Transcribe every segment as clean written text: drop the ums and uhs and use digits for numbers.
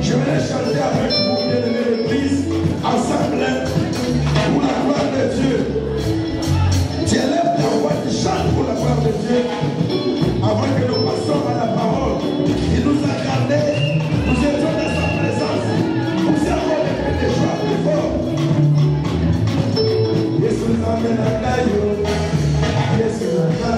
Je vais chanter avec vous, bien-aimés l'église, ensemble, pour la gloire de Dieu. Tu élèves ta voix, tu chantes pour la gloire de Dieu. Avant que nous passions à la parole, il nous a gardés, nous étions dans sa présence. Nous avons les des joies plus forts. Yesu amène à Kayo, Yesu amène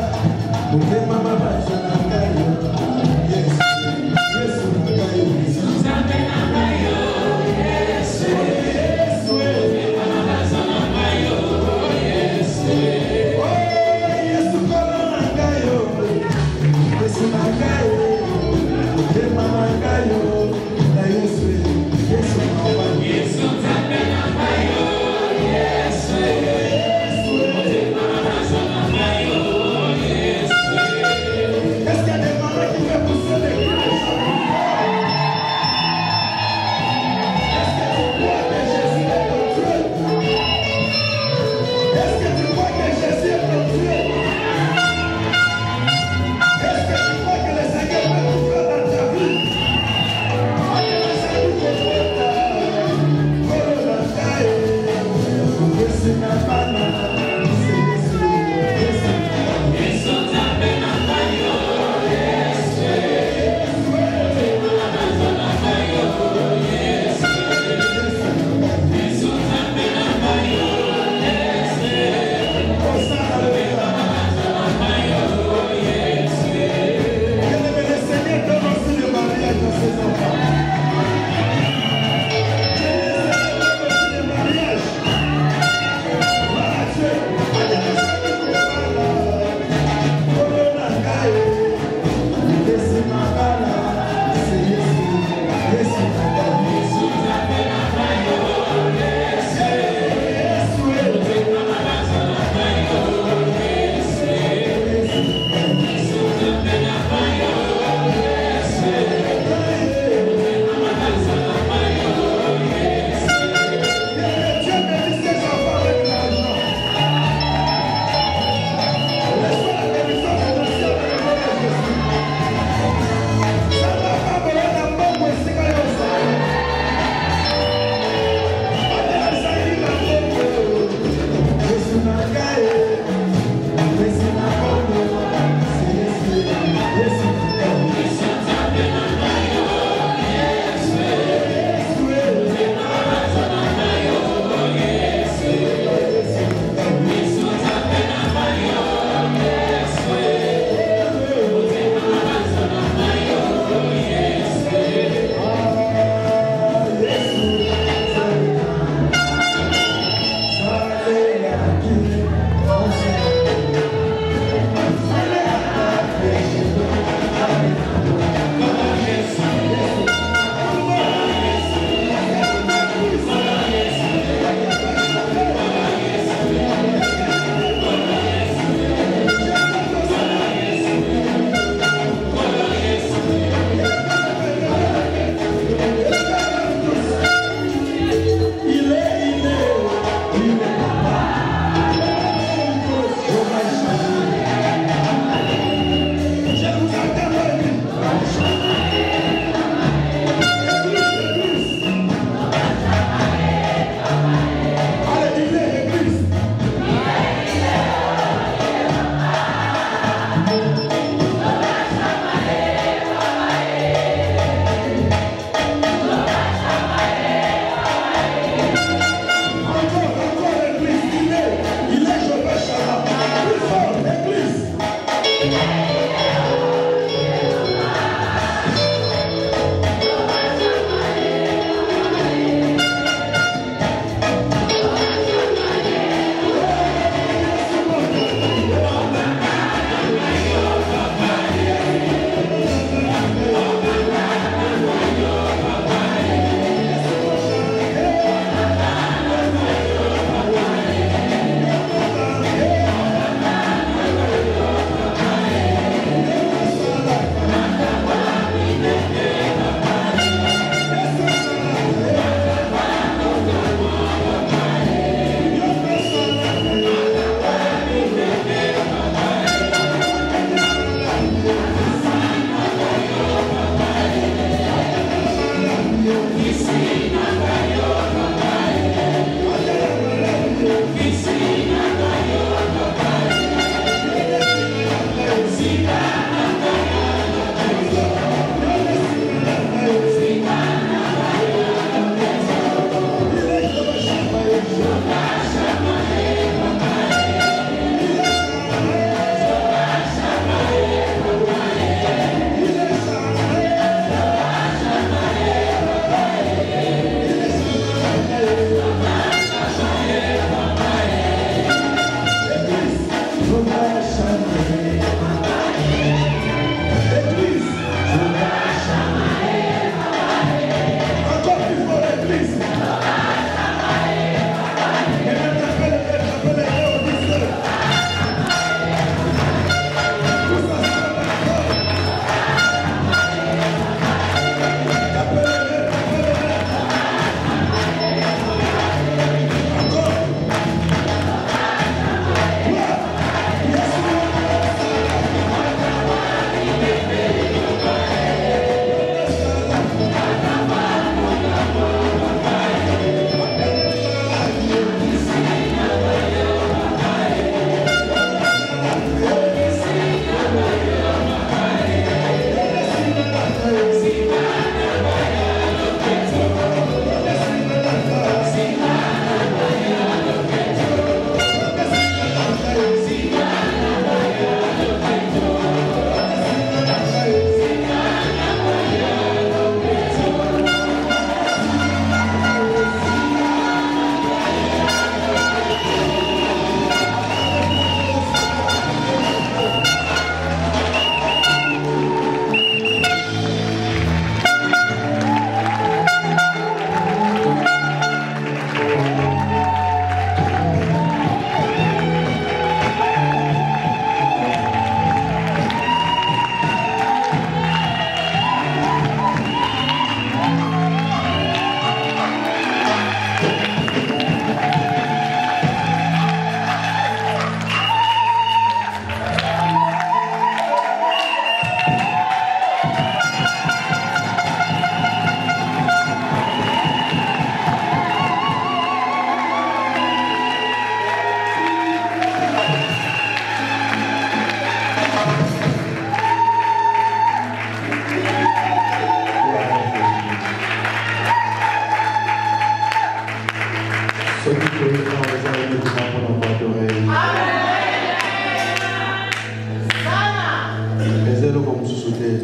soutenir.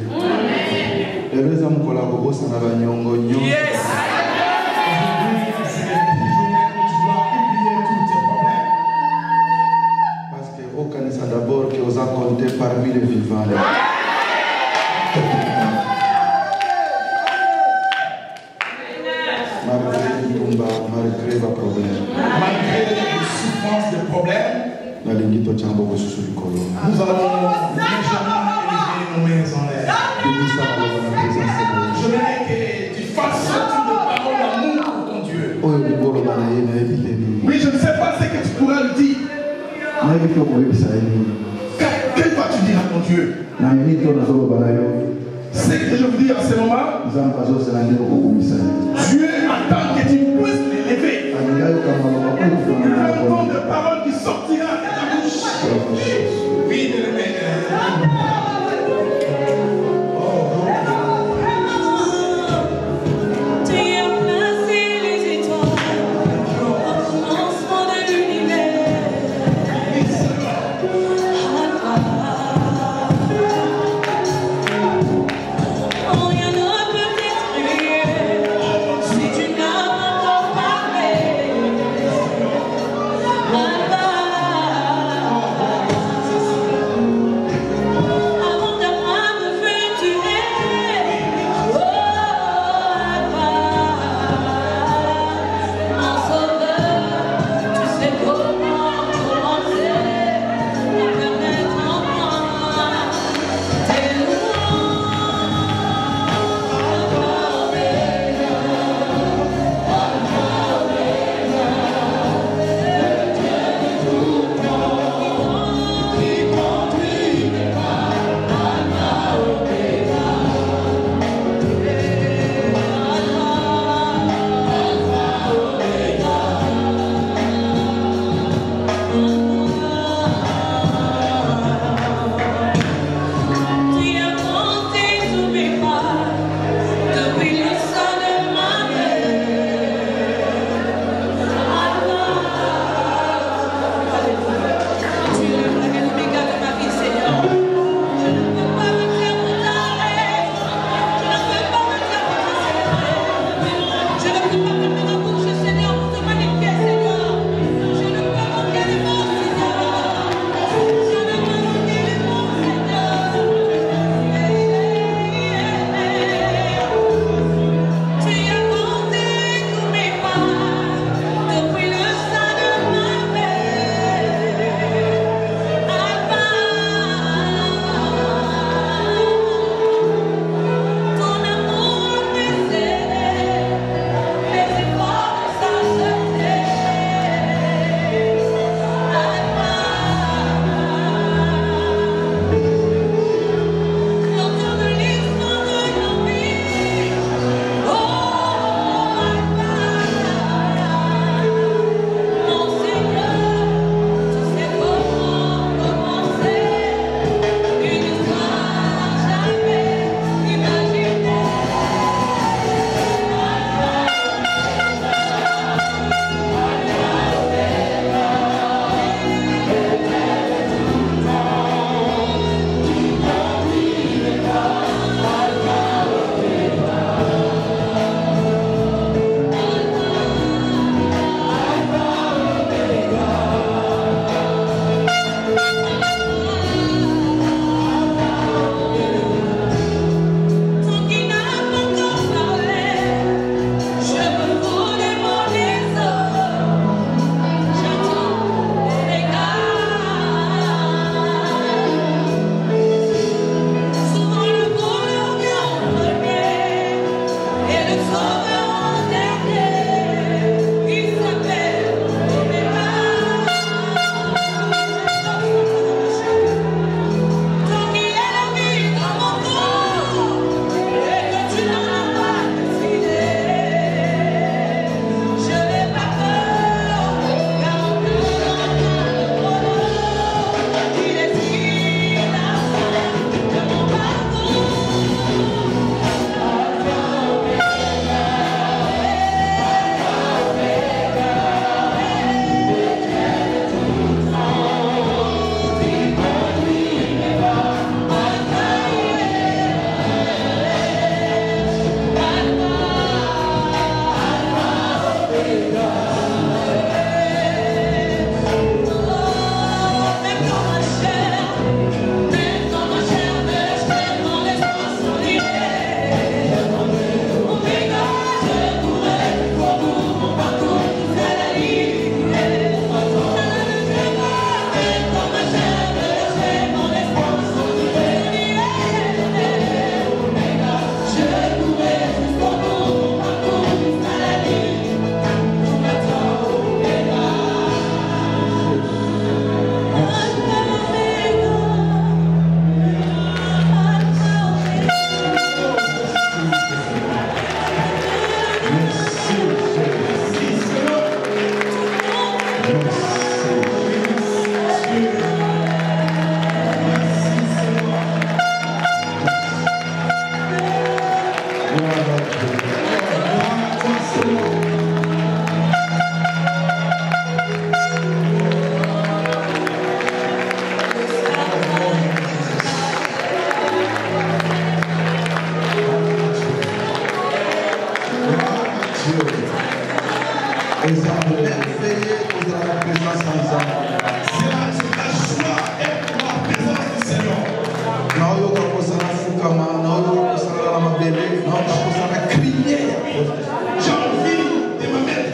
Les hommes collaborent, ça n'a pas de Yes. Parce que au Canada d'abord que vous avez compté parmi les vivants. Malgré vos problèmes. Malgré les souffrances, les problèmes, nous allons légèrement élever nos mains en l'air. Je voudrais que tu fasses sortir de paroles d'amour pour ton Dieu. Oui, je ne sais pas ce que tu pourras lui dire. Que vas-tu dire à ton Dieu? Ce que je vous dis en ce moment, Dieu attend que tu puisses l'élever. Un ton de parole qui sortira de ta bouche. Oui, de l'élever. Oh,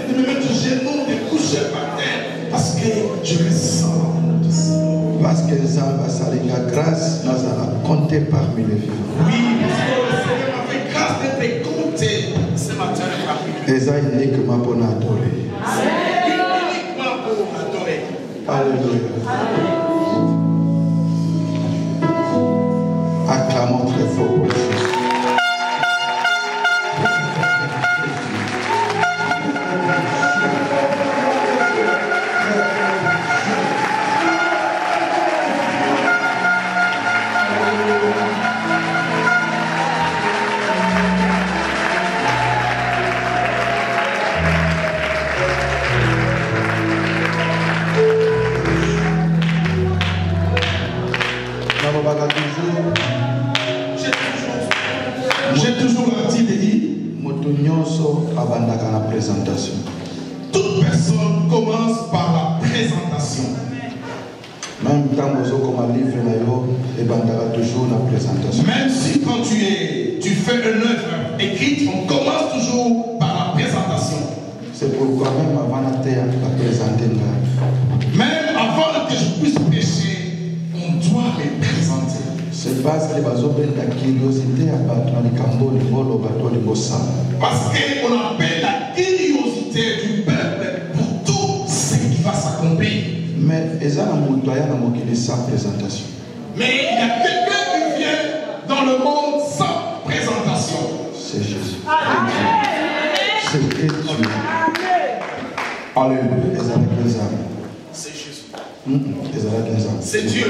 de me mettre genoux, de coucher par terre, parce que je me sens l'amour du Seigneur. Parce que Zamba Salika grâce, nous allons compter parmi les vivants. Oui, parce que le Seigneur m'a fait grâce d'être compté ce matin parmi les vivants. Et ça, uniquement pour adorer. Uniquement pour adorer. Alléluia. Acclamons très fort pour Jésus. J'ai toujours l'habitude de dire, toute personne commence par la présentation. Même si quand tu fais une œuvre écrite, on commence toujours par la présentation. C'est pourquoi même avant de présenter, même avant que je puisse prêcher, on doit me présenter. C'est parce que la curiosité parce qu'on appelle la curiosité du peuple pour tout ce qui va s'accomplir. Mais il y a sans présentation. Mais il y a quelqu'un qui vient dans le monde sans présentation. C'est Jésus. C'est Dieu. Alléluia. C'est Jésus. C'est Dieu.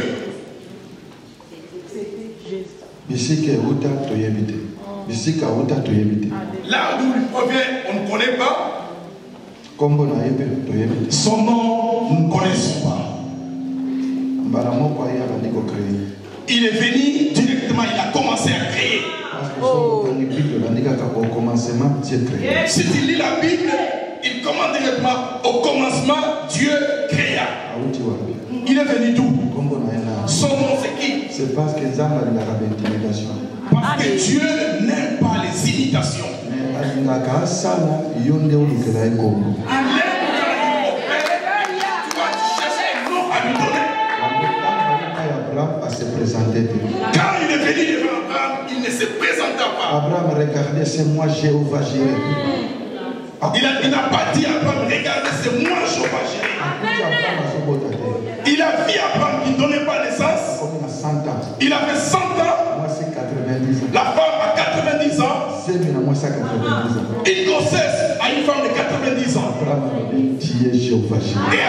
Là d'où il provient, on ne connaît pas. Son nom, nous ne connaissons pas. Il est venu directement, il a commencé à créer. Si tu lis la Bible, il commence directement au commencement, Dieu créa. Il est venu d'où? Son nom c'est qui? C'est parce que Dieu n'aime pas les imitations. Quand il est venu devant Abraham, il ne se présenta pas. Abraham, regardez, c'est moi Jéhovah Jireh. Il n'a pas dit à Abraham, regardez, c'est moi Jéhovah Jireh. Il a vu Abraham qui ne donnait pas naissance. Il avait 100 ans. La femme a 90 ans. Une grossesse à une femme de 90 ans. Et Abraham a dit, tu es Jéhovah Jireh.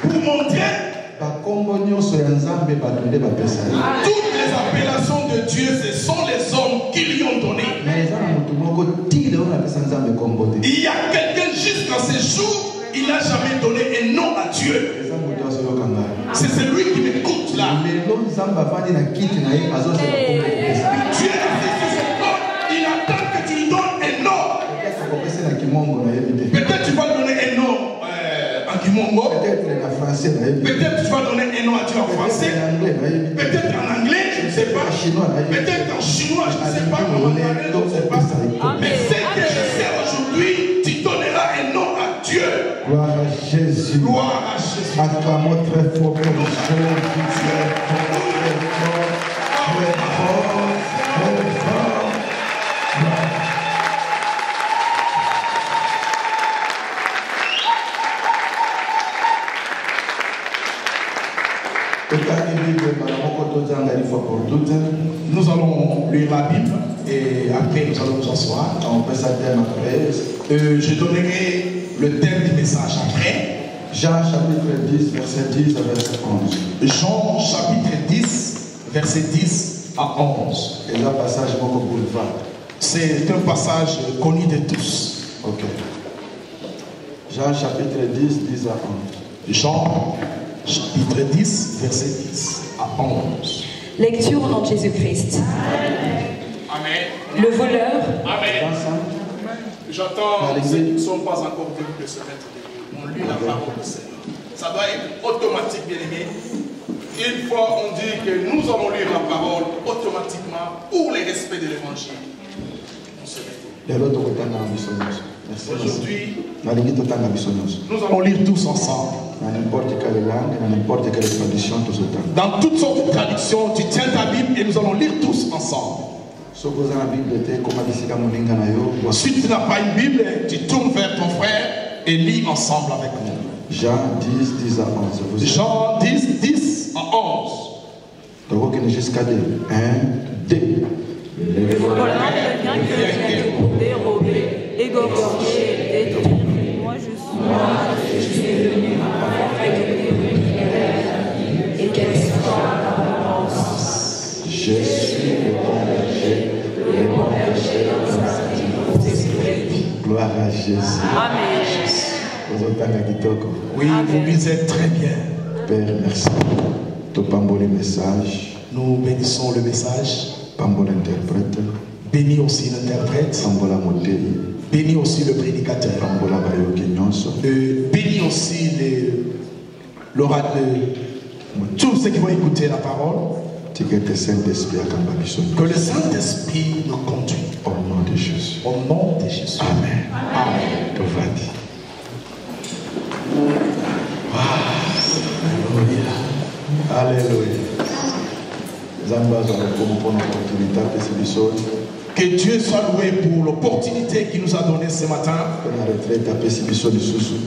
Pour montrer toutes les appellations de Dieu, ce sont les hommes qui lui ont donné. Il y a quelqu'un jusqu'à ce jour, il n'a jamais donné un nom à Dieu. C'est celui qui m'écoute là. Dieu il attend que tu lui donnes un nom. Peut-être tu vas donner un nom en Kimongo. Peut-être tu vas donner un nom à Dieu en français. Peut-être en anglais, je ne sais pas. Peut-être en chinois, je ne sais pas. Mais ce que je sais aujourd'hui, tu donneras un nom à Dieu. Gloire à Jésus. Gloire à Jésus. Acclamons très fort pour le Dieu. Nous allons lire la Bible et après nous allons nous asseoir. Je donnerai le thème du message après. Jean chapitre 10, verset 10 à verset 11. Jean chapitre 10, verset 10 à 11. Et là, passage beaucoup boulevard. C'est un passage connu de tous. Ok. Jean chapitre 10, 10 à 11. Jean chapitre 10, verset 10 à 11. Lecture au nom de Jésus-Christ. Amen. Le voleur. Amen. J'entends ceux qui ne sont pas encore venus de se mettre debout. On lit la parole du Seigneur. ça doit être automatique, bien aimé. Une fois on dit que nous allons lire la parole automatiquement pour les respects de l'évangile. On se met. Aujourd'hui, nous allons lire tous ensemble. Dans toutes sortes de traductions, tu tiens ta Bible et nous allons lire tous ensemble. Si tu n'as pas une Bible, tu tournes vers ton frère et lis ensemble avec nous. Jean 10, 10 à 11. Jean 10, 10 à 11. Donc, on est jusqu'à 1, 2. Le voleur devient que pour dérober, égorger, détruire. Moi, je suis venu afin de détruire et qu'elle soit l'abondance. Je suis le bon berger, le bon berger dans sa gloire à Jésus. Amen. Oui, vous lisez très bien. Père, merci. Tu pambo le message. Nous bénissons le message. Pambo l'interprète. Bénis aussi l'interprète. Pambo la modèle. Bénis aussi le prédicateur. Pambo la bayokenyonso. Bénis aussi l'orateur. Tous ceux qui vont écouter la parole. Que le Saint-Esprit nous conduise. Au nom de Jésus. Au nom de Jésus. Amen. Amen. Tout va dire. Alléluia. Que Dieu soit loué pour l'opportunité qu'il nous a donnée ce matin.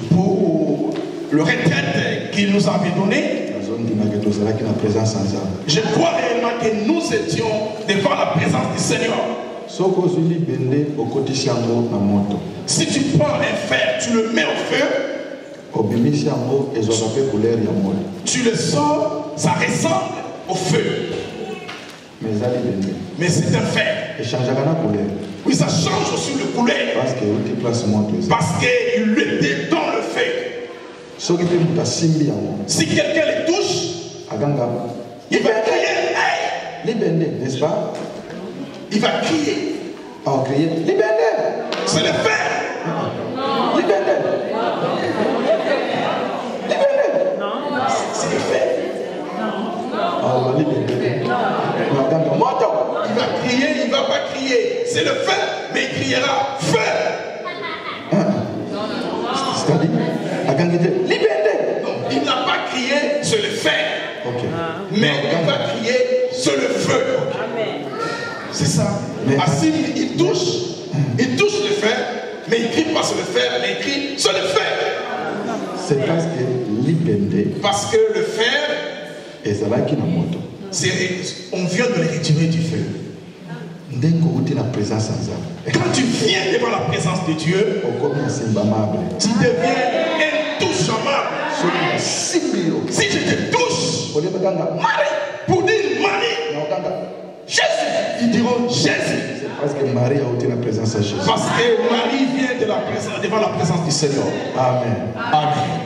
Pour le retraite qu'il nous avait donné. Je crois réellement que nous étions devant la présence du Seigneur. Si tu prends un fer, tu le mets au feu. Tu le sors, ça ressemble au feu. Mais c'est un fer. Oui, ça change aussi de couleur. Parce qu'il était dans le feu. Si quelqu'un les touche, il va crier. N'est-ce pas? Il va crier. C'est le fer. C'est le fer. Il va crier, il ne va pas crier. C'est le feu, mais il criera feu. C'est-à-dire, non, il n'a pas crié, c'est le fer. Okay. Mais il va crier, c'est le feu. C'est ça. Assim, il touche le fer, mais il ne crie pas sur le fer, mais il crie sur le fer. C'est parce que le fer, on vient de le retirer du feu. Quand tu viens devant la présence de Dieu, tu deviens intouchable. Si je te touche, Marie, pour dire Marie, Jésus, ils diront Jésus. Parce que Marie a ôté la présence à Jésus. Parce que Marie vient de la présence, devant la présence du Seigneur. Amen. Amen.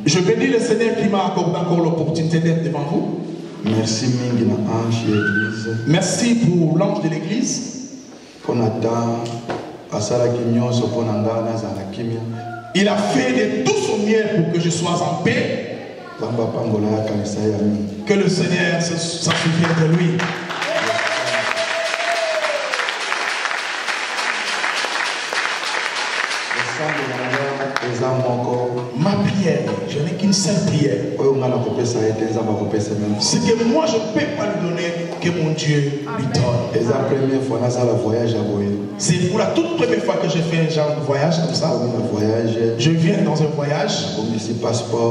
Je bénis le Seigneur qui m'a accordé encore l'opportunité d'être devant vous. Merci Mingi na ange l'église. Merci pour l'ange de l'église. Il a fait de tout son mieux pour que je sois en paix. Que le Seigneur se souvienne de lui. Ma prière, je n'ai qu'une seule prière. Ce que moi je ne peux pas lui donner, que mon Dieu lui donne. C'est pour la toute première fois que je fais un genre de voyage comme ça. Je viens dans un voyage,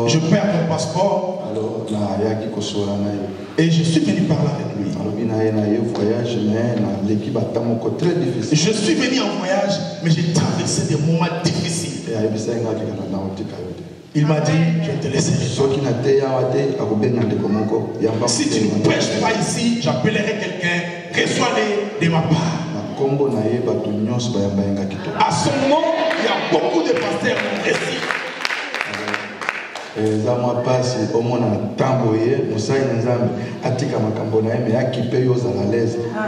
je perds mon passeport et je suis venu parler avec lui. Je suis venu en voyage, mais j'ai traversé des moments difficiles. Il m'a dit, je te laisserai. Si tu ne prêches pas ici, j'appellerai quelqu'un, reçois-les de ma part. À ce moment, il y a beaucoup de pasteurs qui restent.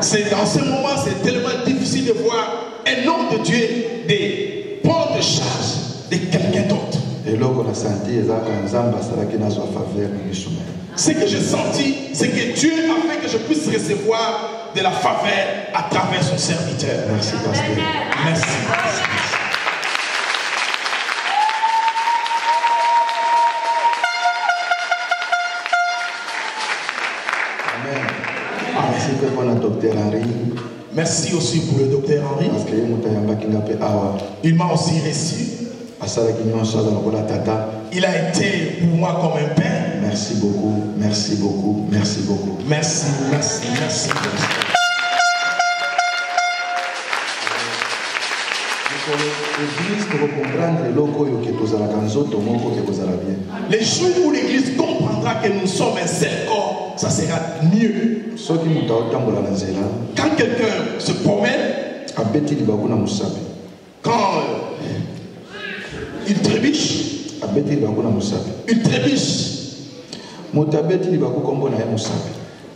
C'est dans ce moment, c'est tellement difficile de voir un homme de Dieu de prendre charge de quelqu'un quelqu'un d'autre. Ce que j'ai senti, c'est que Dieu a fait que je puisse recevoir de la faveur à travers son serviteur. Merci, pasteur. Merci. Amen. Merci pour le docteur Henri. Merci aussi pour le docteur Henri. Il m'a aussi reçu. Il a été pour moi comme un père. Merci beaucoup, merci beaucoup, merci beaucoup. Merci, merci, merci. Les jours où l'église comprendra que nous sommes un seul corps, ça sera mieux. Quand quelqu'un se promène, quand il trébuche, il trébuche.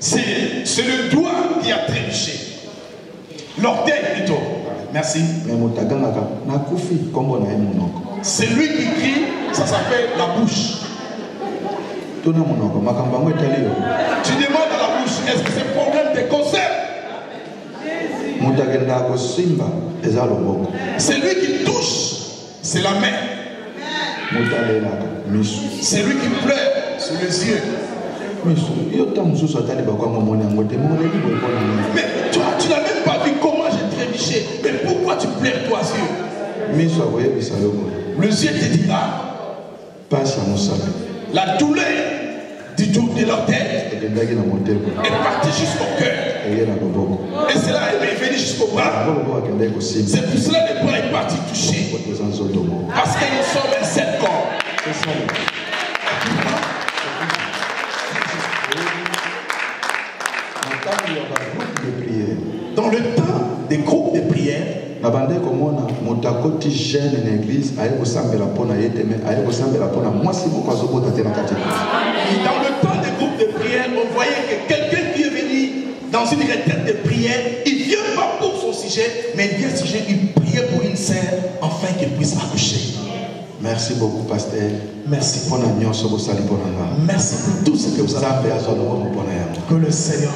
C'est le doigt qui a trébuché. L'orteil plutôt. Merci. C'est lui qui crie, ça s'appelle la bouche. Tu demandes à la bouche, est-ce que c'est problème de concept? C'est lui qui touche, c'est la main. C'est lui qui pleure sur les yeux. Mais toi, tu n'as même pas vu comment j'ai trébuché. Mais pourquoi tu pleures toi yeux? Le yeux te dira la douleur du tour de l'orteil est partie jusqu'au cœur. Et cela est venu jusqu'au bras. C'est pour cela que le bras est parti toucher. Parce que nous sommes un seul corps. Dans le temps des groupes de prière, et dans le temps des groupes de prière, on voyait que quelqu'un qui est venu dans une retraite de prière, il ne vient pas pour son sujet, mais il vient sujet, il prie pour une sœur afin qu'elle puisse accoucher. Merci beaucoup, pasteur. Merci pour merci pour tout ce que vous avez fait. Que le Seigneur.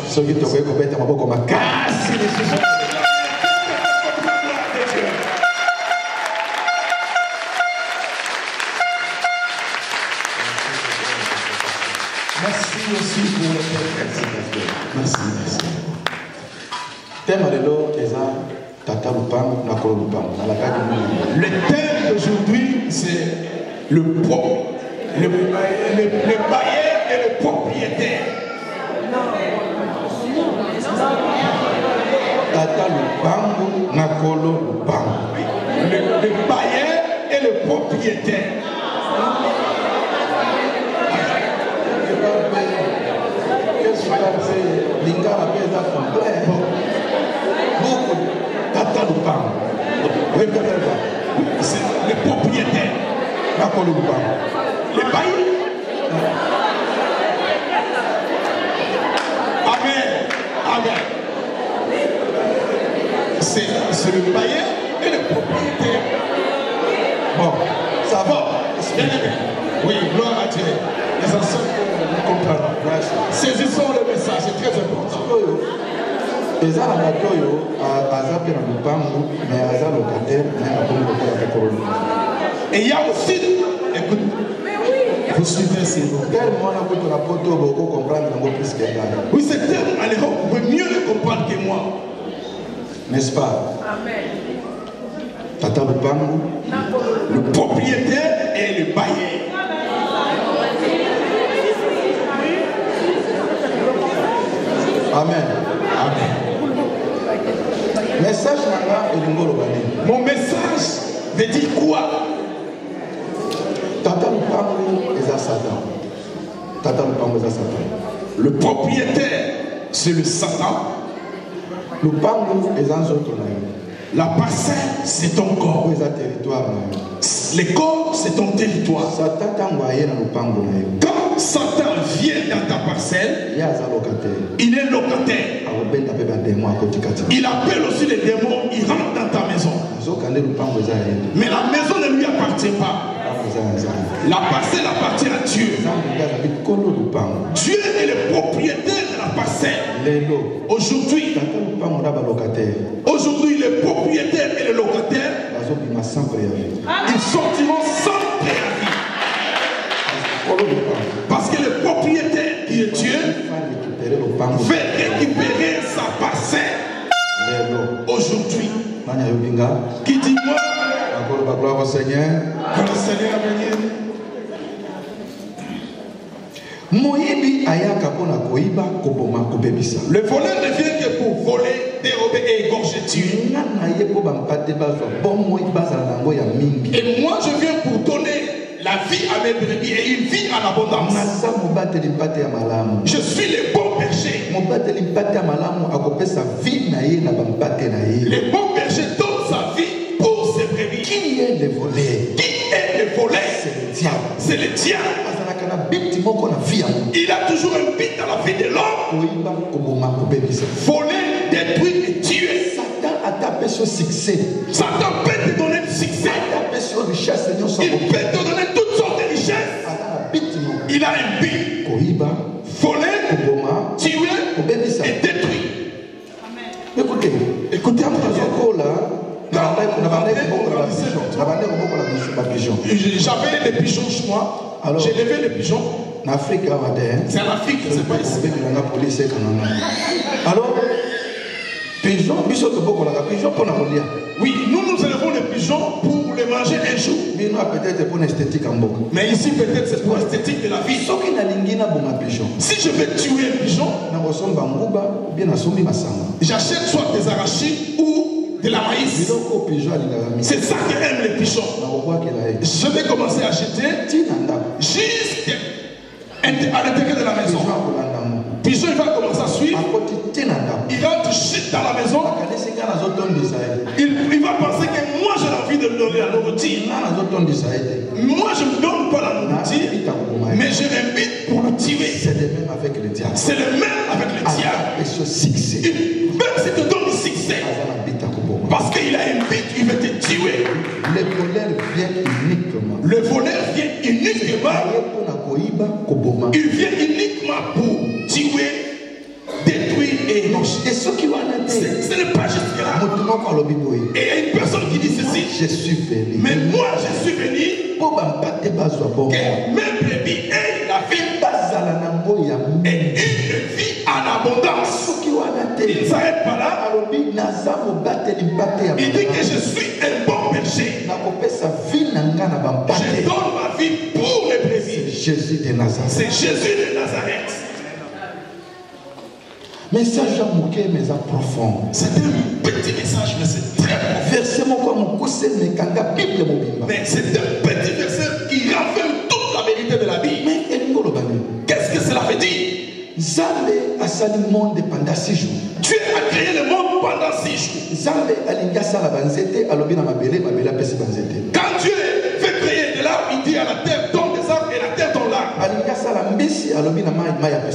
Merci aussi pour le Père. Merci, merci. Le thème d'aujourd'hui, c'est le bailleur et le propriétaire. Le bailleur et le propriétaire. C'est le propriétaire. Le bailleur. Amen. Amen. C'est le bailleur et le propriétaire. Bon, ça va. Oui, gloire à Dieu. Les anciens comprennent. Saisissons le message, c'est très important. Et il y a aussi, écoute, vous suivez ces mots. Oui, c'est tellement allez, vous pouvez mieux le comprendre que moi. N'est-ce pas? Le propriétaire et le bailleur. Amen. Amen. Message mon message veut dire quoi? Le propriétaire, c'est le Satan. La parcelle, c'est ton corps. Les corps, c'est ton territoire. Quand Satan vient dans ta parcelle, il est locataire. Il appelle aussi les démons, il rentre dans ta maison. Mais la maison ne lui appartient pas. La parcelle appartient à Dieu. Dieu est le propriétaire de la parcelle. Aujourd'hui, le propriétaire et le locataire, ils sortiront sans préavis. Parce que le propriétaire qui est Dieu veut récupérer sa parcelle. Aujourd'hui, qui dit moi, gloire au Seigneur. que le Seigneur a venu. Le voleur ne vient que pour voler, dérober et égorger Dieu. Et moi je viens pour donner la vie à mes brebis et une vie en abondance. Je suis le bon berger. Le bon berger donne sa vie pour ses brebis. Qui est le voleur? Qui est le voleur? C'est le diable. C'est le diable. Il a toujours un but dans la vie de l'homme. Voler, détruire et tuer. Satan a tapé sur succès. Satan peut te donner du succès. Il peut te donner toutes sortes de richesses. Il a un but. Voler, tuer et détruire. Écoutez, j'avais des pigeons chez moi. J'ai levé les pigeons. En Afrique, c'est en Afrique, c'est pas ici. Alors, pigeon, oui, nous élevons les pigeons pour les manger un jour. Peut-être pour l'esthétique en bas. Mais ici, peut-être c'est pour l'esthétique de la vie. Si je vais tuer un pigeon, j'achète soit des arachides ou de la maïs. C'est ça que aiment les pigeons. Je vais commencer à acheter juste à l'intérieur de la maison. Pigeon, il va commencer à suivre. Il va te jeter dans la maison. Il va penser que moi j'ai envie de lui donner la nourriture. Moi je ne me donne pas la nourriture, mais j'ai un but pour le tuer. C'est le même avec le diable. C'est le même avec le diable. Même s'il te donne du succès, parce qu'il a un but, il veut te tuer. Le voleur vient uniquement. Le voleur vient uniquement. Il vient uniquement pour tuer, détruire et énocher. Ce n'est pas juste là. Et il y a une personne qui dit ceci. Je suis venu. Mais moi je suis venu pour que mes brebis aient la vie et une vie en abondance. Il ne s'arrête pas là. Il dit que je suis un bon berger. Je donne ma vie pour les brebis. C'est Jésus de Nazareth. C'est Jésus de Nazareth. Message à moquer, mais à profond. C'est un petit message, mais c'est très profond. Verset mais c'est un petit verset qui renferme toute la vérité de la Bible. Qu'est-ce que cela veut dire? Dieu a créé le monde pendant 6 jours. Quand Dieu veut créer de l'arbre, il dit à la terre donne des arbres et la terre donne l'arbre.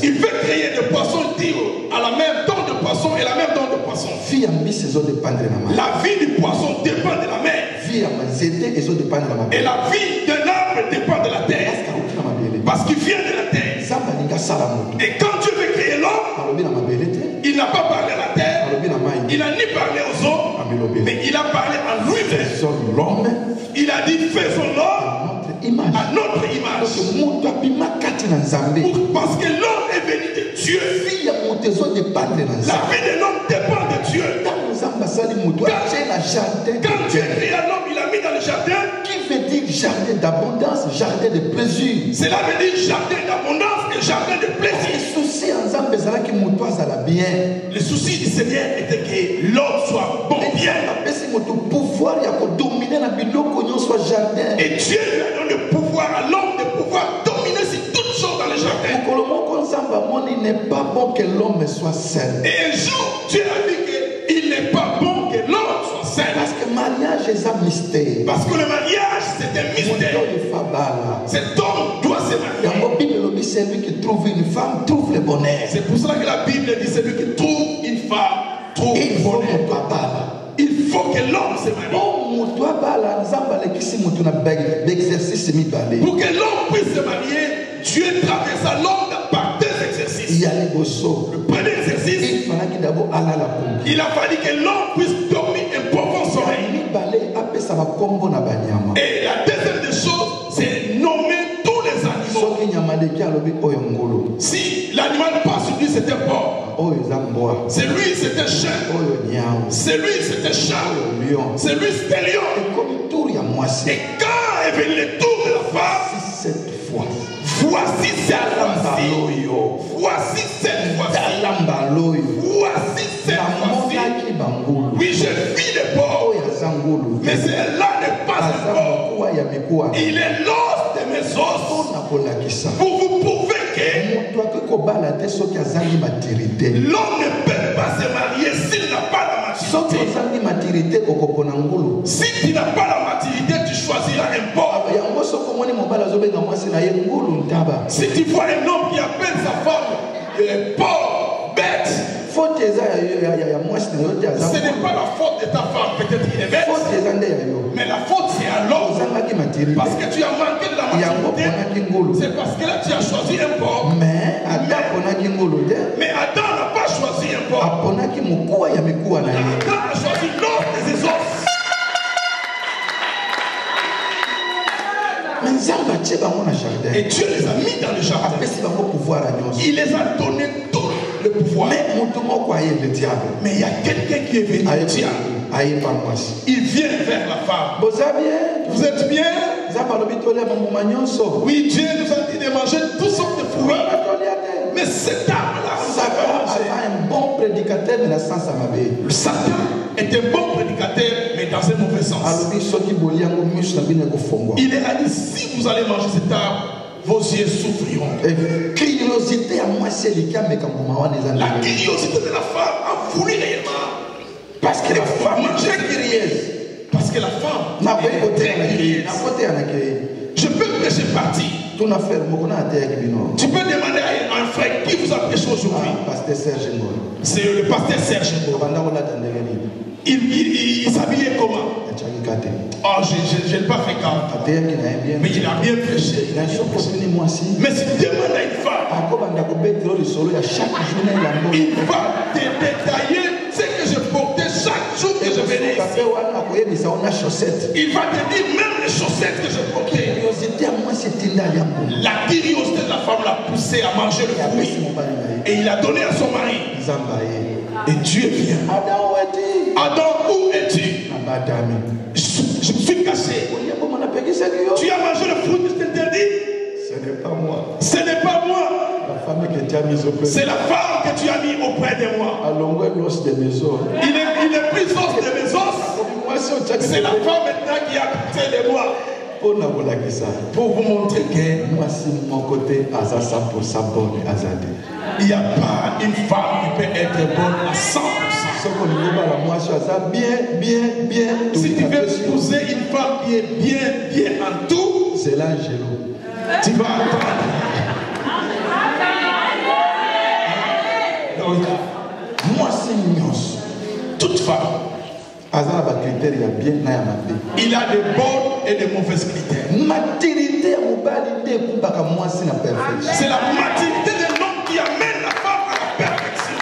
Il veut créer des poissons, il dit à la mer donne de poissons et la mer donne de poissons. La vie du poisson dépend de la mer. Et la vie de l'arbre dépend de la terre. Parce qu'il vient de la terre. Et quand Dieu veut créer l'homme, il n'a pas parlé à la terre, il n'a ni parlé aux hommes, mais il a parlé à lui-même. Il a dit faisons l'homme à notre image. Parce que l'homme est venu de Dieu. La vie de l'homme dépend de Dieu. Quand Dieu créa l'homme, il a mis dans le jardin. Qui veut dire jardin d'abondance, jardin de plaisir. Cela veut dire jardin d'abondance et jardin de plaisir. Le souci du Seigneur était que l'homme soit bon, bien. Et Dieu lui a donné le pouvoir à l'homme de pouvoir dominer sur toutes choses dans le jardin. Il n'est pas bon que l'homme soit seul. Et un jour, Dieu a dit qu'il n'est pas bon que l'homme soit seul. Parce que le mariage est un mystère. Parce que le mariage, c'est un mystère. Cet homme doit se marier. Celui qui trouve une femme trouve le bonheur. C'est pour cela que la Bible dit celui qui trouve une femme trouve le bonheur. Il faut que l'homme se marie. Pour que l'homme puisse se marier, Dieu traversa l'homme par deux exercices. Le premier exercice, il a fallu que l'homme puisse dormir un profond sommeil. Et la deuxième des choses, c'est nommer tous les animaux. Si l'animal passe sur lui, c'est un porc. C'est lui, c'est un chien. C'est lui, c'est un chat. C'est lui, c'est un lion. Et quand est venu le tour de la femme, voici cette fois-ci. Voici cette fois-ci. Voici cette fois-ci. Oui, je vis le porc. Mais celle-là n'est pas un porc. Il est l'os de mes os. Pour vous prouver que l'homme ne peut pas se marier s'il n'a pas la maturité. Si tu n'as pas la maturité, tu choisiras un porc. Si tu vois un homme qui appelle sa femme porc, bête, ce n'est pas la faute de ta femme, peut-être qu'il est bête, mais la faute c'est à l'homme. Parce que tu as manqué de la maturité. C'est parce que là tu as choisi un porc. Mais Adam n'a pas choisi un porc. Adam a choisi l'os de ses os. Et Dieu les a mis dans le jardin. Il les a donné tout le pouvoir. Mais il y a quelqu'un qui est venu au diable. Il vient vers la femme. Vous êtes bien? Oui, Dieu nous a dit de manger toutes sortes de fruits. Mais cet arbre-là, un bon prédicateur, mais dans le sens à ma vie. Satan est un bon prédicateur, mais dans un mauvais sens. Il est à dire, si vous allez manger cet arbre, vos yeux souffriront. La curiosité de la femme a voulu réellement. Parce que la femme est très curieuse. Parce que la femme est très curieuse. Je peux prêcher parti. Tu peux demander à un frère qui vous a prêché aujourd'hui. C'est le pasteur Serge. Il s'habillait comment? Oh, je n'ai pas fréquent. Mais il a bien prêché. Mais si tu demandes à une femme, il va te détailler ce que je portais chaque jour que je venais ici. Il va te dire même les chaussettes que je portais. La curiosité de la femme l'a poussé à manger le fruit. Et il a donné à son mari. Et Dieu vient. Adam, où es-tu? Je me suis caché. Tu as mangé le fruit que je t'interdis? Ce n'est pas moi. Ce n'est pas moi. La femme que tu as mise auprès de moi. C'est la femme que tu as mis auprès de moi. L'os de mes os. Il est plus os de mes os. C'est la femme maintenant qui a côté de moi. Pour vous montrer que moi, si mon côté a 100% bonne Azadé. Il n'y a pas une femme qui peut être bonne à 100%. Si tu veux épouser une femme qui est bien en tout, c'est l'angelo. Tu vas apprendre. Donc, moi c'est mignon. Toute femme. Il a des bonnes et des mauvaises critères. C'est la maturité de l'homme qui amène la femme à la perfection.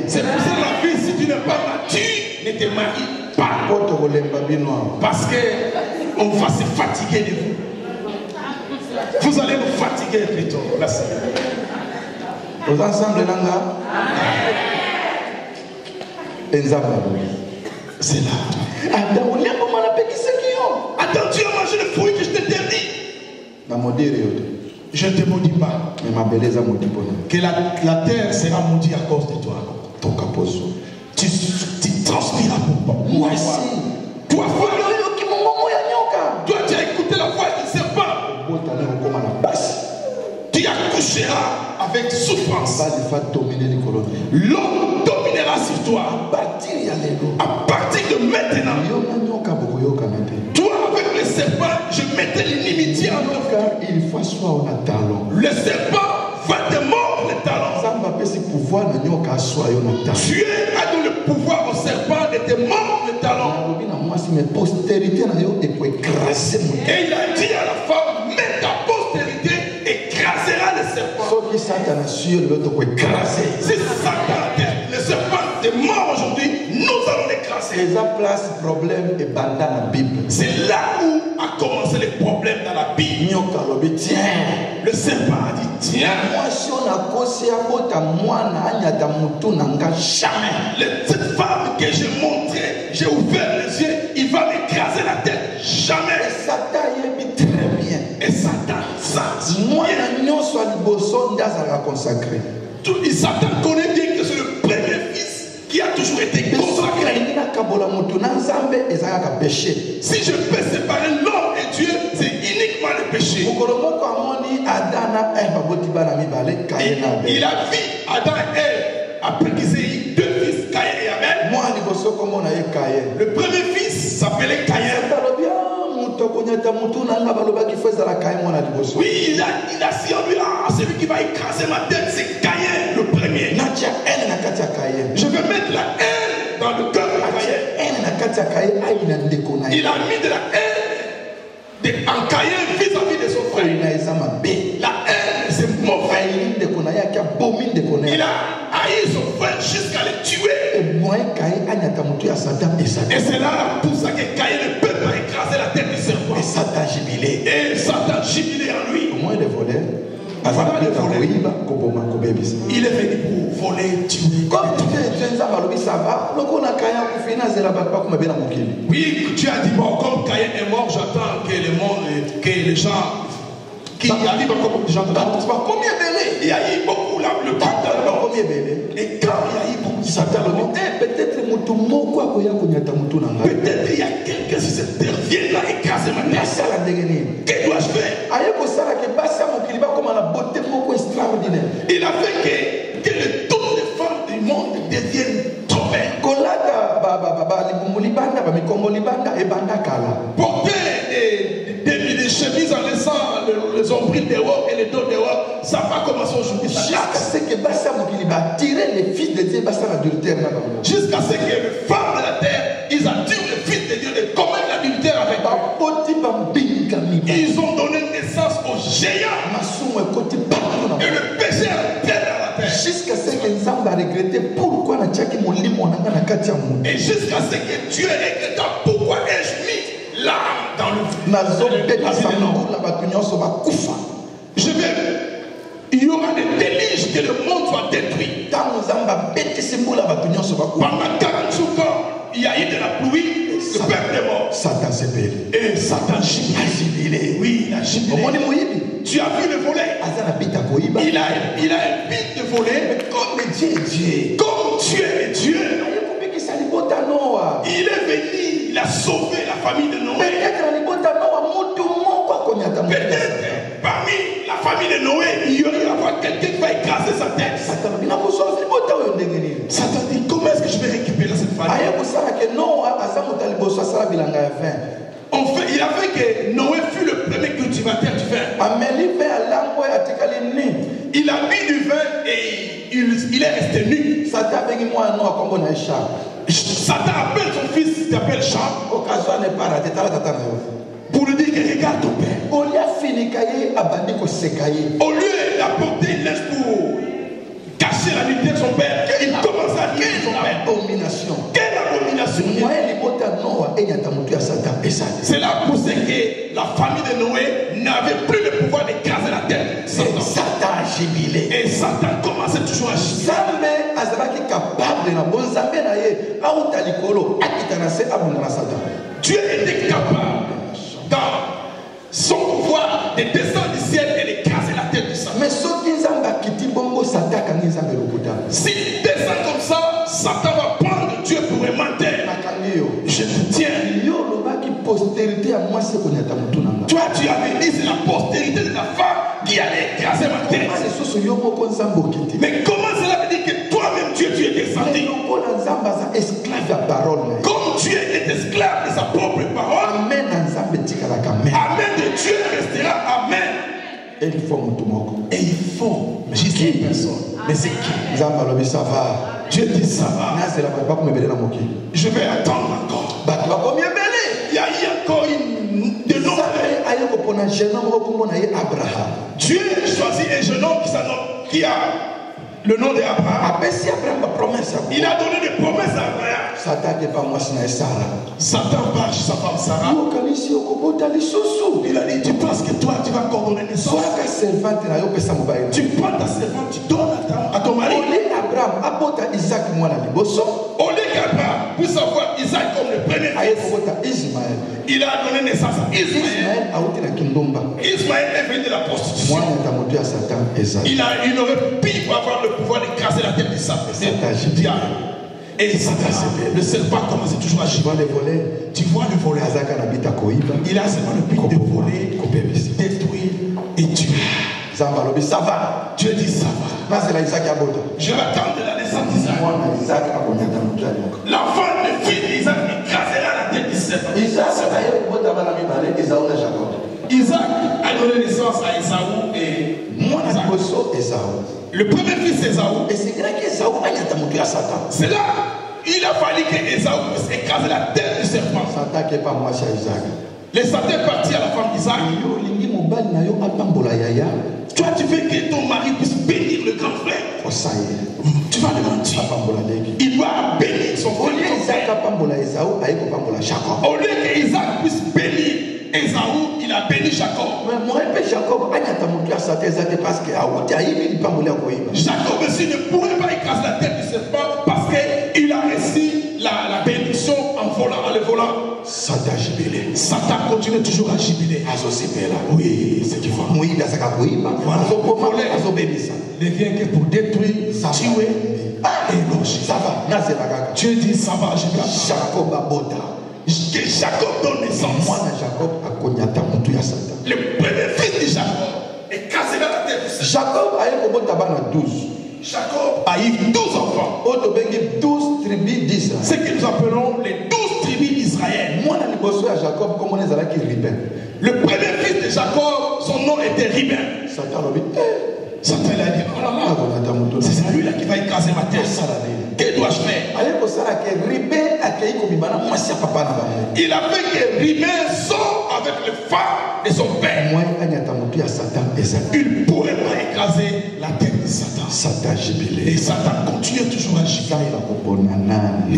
C'est pour ça la vie, si tu n'es pas mature, ne te marie pas. Parce qu'on va se fatiguer de vous. Vous allez vous fatiguer plutôt. Merci. Aux ensemble, Nanga. C'est là. Attends, tu as mangé le fruit que je t'interdis. Je ne te maudis pas. Que la terre sera maudite à cause de toi. Tu transpiras pour moi. Toi, tu as écouté la voix du serpent. Tu accoucheras avec souffrance. L'homme dominera sur toi. À partir de maintenant. Toi, avec le serpent, je mettais l'inimitié en toi. Le serpent va te mordre les talons. Dieu a donné le pouvoir au serpent de te mordre les talons. il a dit à la femme, mais ta postérité écrasera le serpent. Si Satan, le serpent est mort aujourd'hui, nous allons l'écraser. C'est là où a commencé les problèmes dans la Bible. Le serpent a dit, tiens, cette femme que j'ai montrée, j'ai ouvert les yeux, il va m'écraser la tête. Jamais. Et Satan, Satan connaît bien que c'est le premier fils qui a toujours été consacré. Si je peux séparer l'homme et Dieu, c'est uniquement le péché. Il a vu Adam et Ève après qu'ils aient eu deux fils, Caïn et Abel. Le premier fils s'appelait Caïn. Oui, il a si en lui, celui qui va écraser ma tête, c'est Caïn, le premier. Je vais mettre la haine dans le cœur de Caïn. Il a mis de la haine en Caïn vis-à-vis de son frère. La haine, c'est mauvais. Il a haï son frère jusqu'à le tuer. Et c'est là pour ça que Caïn ne peut pas écraser la tête du serpent. Et Satan jubilé en lui. Il est venu pour voler, tuer. Oui, tu as dit, bon, comme Caïn est mort, j'attends que le monde, que les gens qui arrivent encore des gens de la combien d'années? Il y a eu beaucoup là, le temps de l'homme. Et quand il y a eu beaucoup, Satan peut-être il y a quelqu'un sur cette terre vient là écraser ma tête. Que dois-je faire? Il a fait que toutes les femmes du monde deviennent tombées. Porter des chemises en laissant les ombrils dehors et les dos dehors, ça va commencer aujourd'hui. Jusqu'à ce que les femmes de la terre, ils attirent les fils de Dieu de commettre l'adultère avec eux. Ils ont donné naissance aux géants. Et le péché a pété dans la terre. Jusqu'à ce que Nzamba regrette pourquoi na tchaki molimo nanga na kati ya mungu. Et jusqu'à ce que Dieu regrette pourquoi ai-je mis l'âme dans le je vais. Il y aura des déluges que le monde soit détruit. Pendant 40 ans, il y a eu de la pluie. Le peuple est mort. Satan s'est béni. Et Satan a jubilé. Oui, il a jubilé. Tu as vu le volet. Il a un but de voler. Mais comme Dieu est Dieu. Comme Dieu est Dieu. Il est venu. Il a sauvé la famille de Noé. Peut-être parmi la famille de Noé, il y aura quelqu'un qui va écraser sa tête. Satan dit, comment est-ce que je vais récupérer cette famille? Enfin, il a fait que Noé fut le premier cultivateur du vin. Il a mis du vin et il est resté nu. Satan appelle son fils, il s'appelle Charles. Pour lui dire que regarde ton père. Au lieu d'apporter une linge pour cacher la nudité de son père, il commence à dire son père. Quelle abomination! C'est là pour ça que la famille de Noé n'avait plus le pouvoir d'écraser la terre. Satan a jubilé. Et Satan commençait toujours à jubiler. Dieu était capable dans son pouvoir de descendre du ciel et d'écraser la tête du Satan. S'il descend comme ça, Satan va prendre Dieu pour un menteur. Je te tiens. Toi, tu avais dit c'est la postérité de la femme qui allait écraser ma tête. Mais comment cela veut dire que toi-même Dieu, tu es descendu? Comme Dieu est esclave de sa propre parole, Amen de Dieu restera Amen. Et il faut juste une personne. Mais c'est qui? Dieu dit ça va. Je vais attendre encore. Il y a eu encore une Dieu choisit un jeune homme qui a le nom d'Abraham. Il a donné des promesses à Abraham. Satan part chez sa femme Sarah. Il a dit, tu penses que toi tu vas coordonner les sorts. Tu prends ta servante, tu donnes à ton mari. Au lieu qu'Abraham puisse avoir Isaac comme le premier fils, il a donné naissance à Ismaël. Ismaël est venu de la prostitution. Il aurait pu avoir le pouvoir de casser la tête de Satan. Et Satan, le serpent commence toujours à agir. Tu vois le voleur. Il a seulement le but de voler, détruire et tuer. Ça va. Dieu dit ça va. Je m'attends de la naissance d'Isaac. L'enfant, le fils d'Isaac, écrasera la tête du serpent. Isaac a donné naissance à Esaü et le premier fils d'Esaü. C'est là il a fallu que Esaü puisse écraser la tête du serpent. Les Satan est parti à la femme d'Isaac. Toi, tu veux que ton mari puisse bénir le grand frère. Tu vas le mentir. Il doit bénir son frère. Au lieu qu'Isaac puisse bénir Esaü, il a béni Jacob. Jacob aussi ne pourrait pas écraser la tête du serpent parce qu'il a reçu la bénédiction en le volant. Satan continue toujours à jubiler. Oui, c'est du vent. Voilà. Ne vient que pour détruire, tuer et égorger. Dieu dit ça va, que Jacob donne naissance. Le premier fils de Jacob est cassé dans la tête de Jacob a eu 12 enfants. Ce que nous appelons les 12 tribus d'Israël. Le premier fils de Jacob, son nom était Ribin. Satan a dit, oh là là, c'est celui-là qui va écraser ma tête. Que dois-je faire? Il a fait que Ribin sort avec le phare de son père. Il ne pourrait pas écraser la tête de Satan. Et Satan continue toujours à jubiler.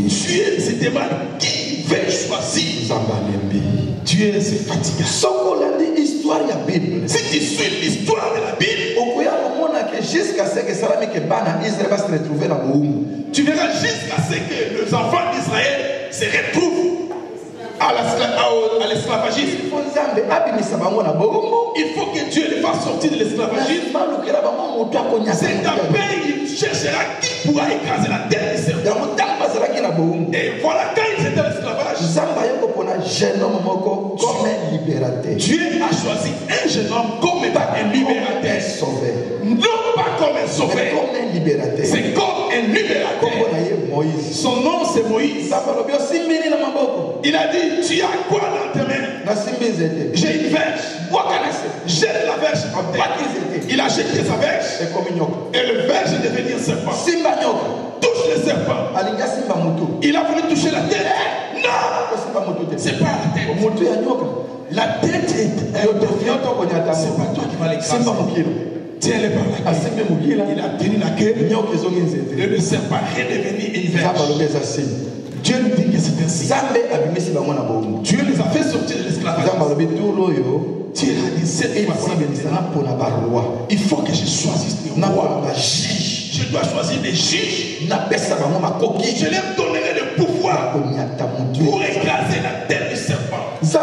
Dieu se demande qui veut choisir. Dieu c'est fatigant. Si tu suis l'histoire de la Bible, tu verras jusqu'à ce que les enfants d'Israël se retrouvent à l'esclavagisme. Il faut que Dieu les fasse sortir de l'esclavagisme. C'est d'après il cherchera qui pourra écraser la tête du serpent. Et voilà, quand ils étaient à l'esclavage, Dieu a choisi un jeune homme comme un libérateur. Non pas comme un sauveur, c'est comme un libérateur. Son nom c'est Moïse. Il a dit, tu as quoi dans tes mains? J'ai une verge. Jette la verge en terre. Il a jeté sa verge et le verge est devenu un serpent. Touche le serpent. Il a voulu toucher la tête. Non, c'est pas la tête. La tête est c'est pas toi qui vas l'écraser. Tiens-le par la queue. Il a tenu la queue et le serpent est devenu une verge. Dieu nous dit que c'est ainsi. Dieu les a fait sortir de l'esclavage. Dieu a dit cette fois-ci, il faut que je choisisse des rois. Je dois choisir des juges. Je leur donnerai le pouvoir pour écraser la tête du serpent. Dieu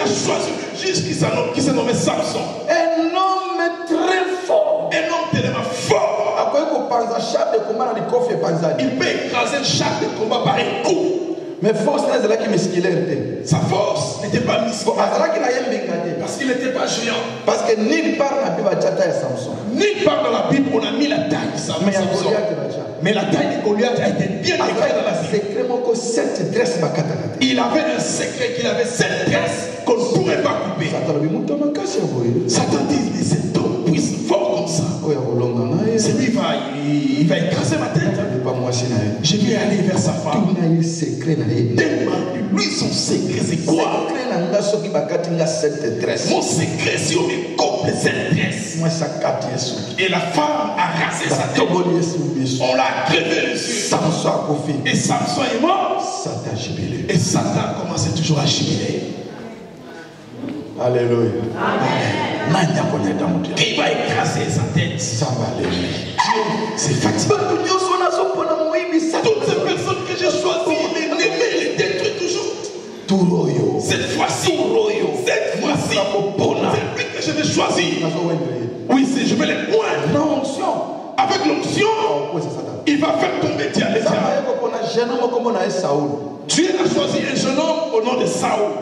a choisi le juge qui s'est nommé Samson. Un homme très fort. Un homme tellement fort. Il peut écraser chaque de combat par un coup. Mais force sa force n'était pas musclée. Parce qu'il n'était pas géant. Parce que nulle part dans la Bible on a mis la taille de Samson. Mais la taille de Goliath a été bien déclarée dans la Bible. Il avait un secret qu'il avait 7 tresses qu'on ne pourrait pas couper. Satan dit, cet homme puisse fort comme ça. C'est lui, il va écraser ma tête. Je vais aller vers sa femme. Lui, son secret, c'est quoi? Mon secret, si on me coupe cette tresse. Et la femme a rasé sa tête. On l'a crevé les yeux. Et Samson est mort. Et Satan commençait toujours à jubiler. Alléluia. Amen. Qui va écraser sa tête? C'est fatigant. Toutes ces personnes que j'ai choisies, les détruit toujours. Cette fois-ci, c'est lui que je vais choisir. Oui, je vais les poindre. Avec l'onction, il va faire tomber Dieu. Dieu a choisi un jeune homme au nom de Saoul.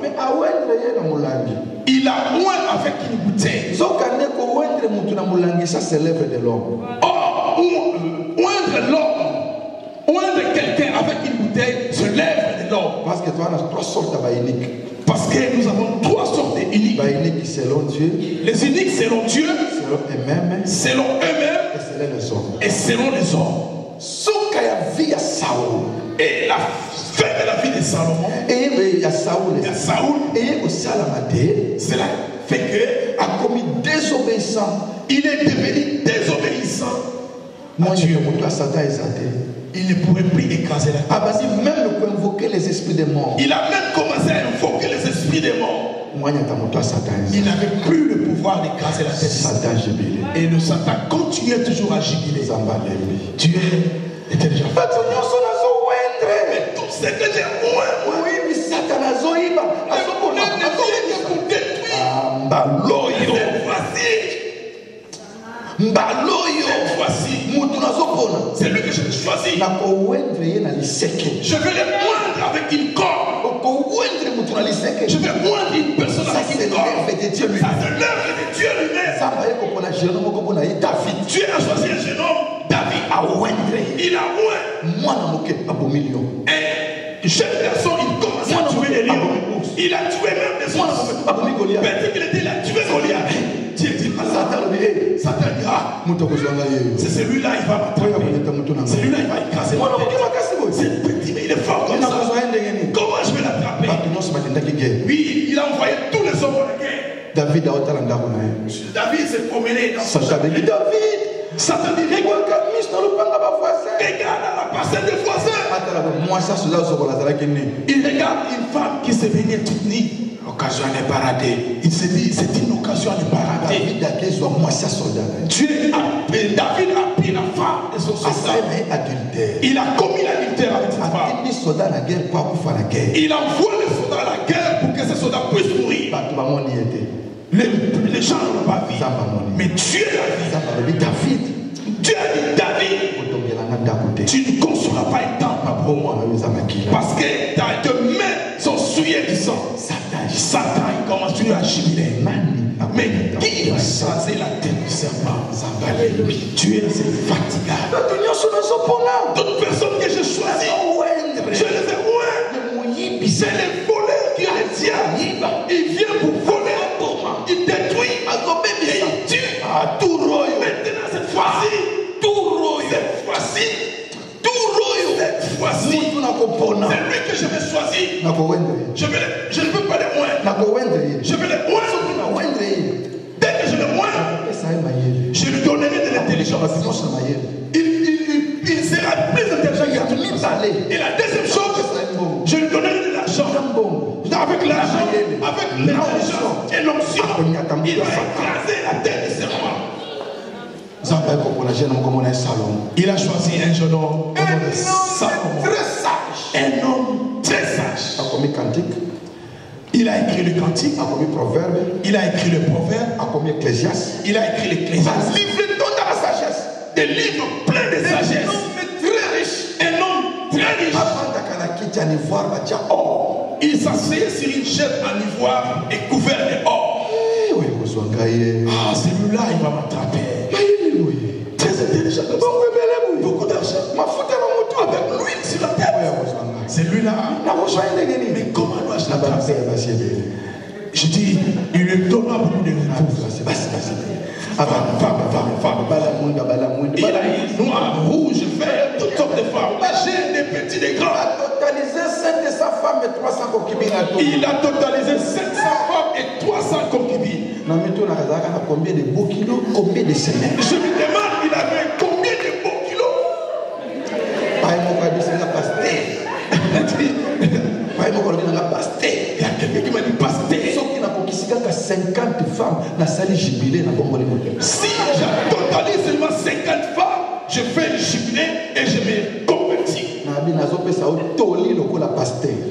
Il a oint avec une bouteille. Ça c'est l'œuvre de l'homme. Or, oindre l'homme, oindre quelqu'un avec une bouteille, c'est l'œuvre de l'homme. Parce que tu as 3 sortes d'uniques. Parce que nous avons 3 sortes d'uniques. Selon Dieu. Les uniques selon Dieu. Selon eux-mêmes. Selon eux-mêmes. Et selon les hommes. Et la fin de la vie de Salomon. Et il y a Saoul. Et aussi à la matin. Cela fait que a commis désobéissant. Il est devenu désobéissant. Moi, Dieu. Il ne pourrait plus écraser la terre. Même pour invoquer les esprits des morts. Il a même commencé à invoquer les esprits des morts. Il n'avait plus le pouvoir d'écraser la tête. Et le Satan continuait toujours à jubiler. Dieu était déjà fait. Mais tout ce que j'ai oint, oui, mais Satan a zoïba. On est pour détruire. Cette fois-ci, c'est lui que je vais choisir. Je vais le moindre avec une corde. Je vais moindre une personne avec une corde. Ça, c'est l'œuvre de Dieu lui-même. Dieu a choisi un jeune homme, David. Il a oint. Et chaque personne, il commence à tuer les lions. Il a tué même des hommes. Peut-être qu'il était là, tué Goliath. Dieu dit, Satan dit, c'est celui-là, il va m'attraper. Celui-là, il va écraser ma tête. C'est petit, mais il est fort comme ça. Comment je vais l'attraper? Oui, il a envoyé tous les hommes à la guerre. David s'est promené dans son jardin. Satan dit, regarde la parcelle des voisins. Il regarde une femme qui se baignait toute nue. L'occasion n'est pas ratée. Il se dit, c'est une occasion n'est pas ratée. David a pris la femme de son soldat. Il a commis l'adultère avec sa femme. Il envoie les soldats à la guerre pour que ces soldats puissent mourir. Les gens n'ont pas vu. Mais Dieu l'a vu. Dieu a dit, David, tu ne construiras pas une temple pour moi. Parce que tes 2 mains sont souillées du sang. Satan, il commence toujours à jubiler. Mais qui va chaser la tête du serpent? Dieu, c'est fatigant. D'autres personnes que j'ai choisies, je les ai oints. C'est les voleurs qui ont les tiens. Il vient pour voler, il détruit, et il tue. Maintenant, cette fois-ci, c'est lui que je vais choisir. Je ne veux pas les moindre. Je vais les moindre. Dès que je les moindre, je lui donnerai de l'intelligence. Il sera plus intelligent que tout. Et la deuxième chose, je lui donnerai de l'argent. Avec l'argent, avec l'intelligence et l'onction, il va écraser la tête du serpent. Il a choisi un jeune homme, un homme très sage. Il a écrit le cantique, il a écrit le proverbe, il a écrit l'Ecclésiaste. Des livres pleins de sagesse. Un homme très riche. Il s'asseyait sur une chaise en ivoire et couvert de or. Ah, celui-là, il va m'attraper. Très intelligent. Beaucoup d'argent. Avec l'huile sur la tête. Celui-là. Mais comment dois-je l'attraper? Je dis, il lui donnera beaucoup de réponses. Il a eu noir, rouge, vert, toutes sortes de femmes. Des petits, des grands. Il a totalisé 700 femmes et 300 concubines. Combien de beaux kilos, combien de semaines? Je me demande, il avait combien de beaux kilos? Il y a quelqu'un qui m'a dit pasteur. Si 50 femmes, na sali jubilé na bombo les motos. Si je totalise seulement 50 femmes, je fais le jubilé et je me convertis.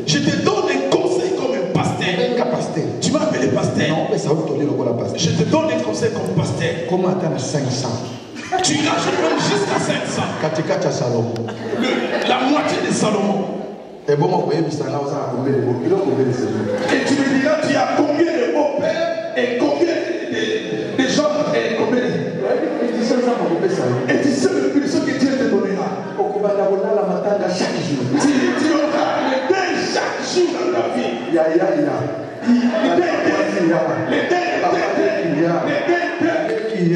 Je te donne un conseil comme un pasteur. Tu m'as appelé pasteur. Je te donne un conseil comme pasteur. Comment atteindre 500? Tu iras jusqu'à 500. La moitié de Salomon. Et bon, et tu me diras, tu as combien de beaux pères et combien de gens et combien et tu sais le plus que Dieu te donnera. Tu auras le deuil chaque jour dans ta vie. Il y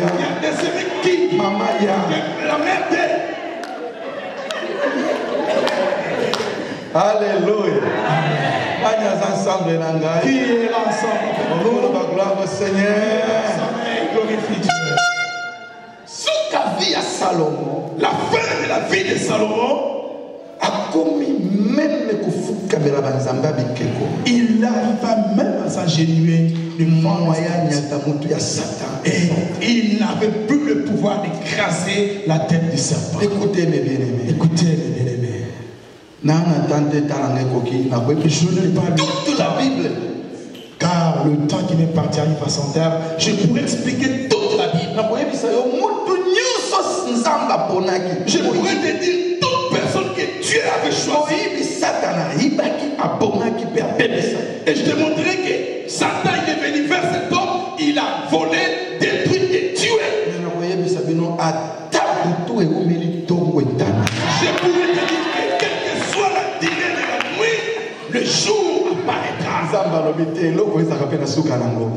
a des semis qui la mère. Alléluia. Ensemble, qui est ensemble. Gloire au Seigneur. Glorifie Dieu. Sous ta vie à Salomon, la fin de la vie de Salomon a commis même il arriva même à s'ingénuer du moyen de Satan. Et il n'avait plus le pouvoir d'écraser la tête du serpent. Écoutez mes bien-aimés. Écoutez mes bien-aimés. Je ne parle toute la Bible. Car le temps qui m'est parti arrive à son terme. Je pourrais expliquer toute la Bible. Je pourrais te dire toute personne que Dieu avait choisi. Et je te montrerai que Satan est venu vers cet homme. Il a volé, détruit et tué. Je pourrais te dire que quelle que soit la durée de la nuit, le jour apparaîtra.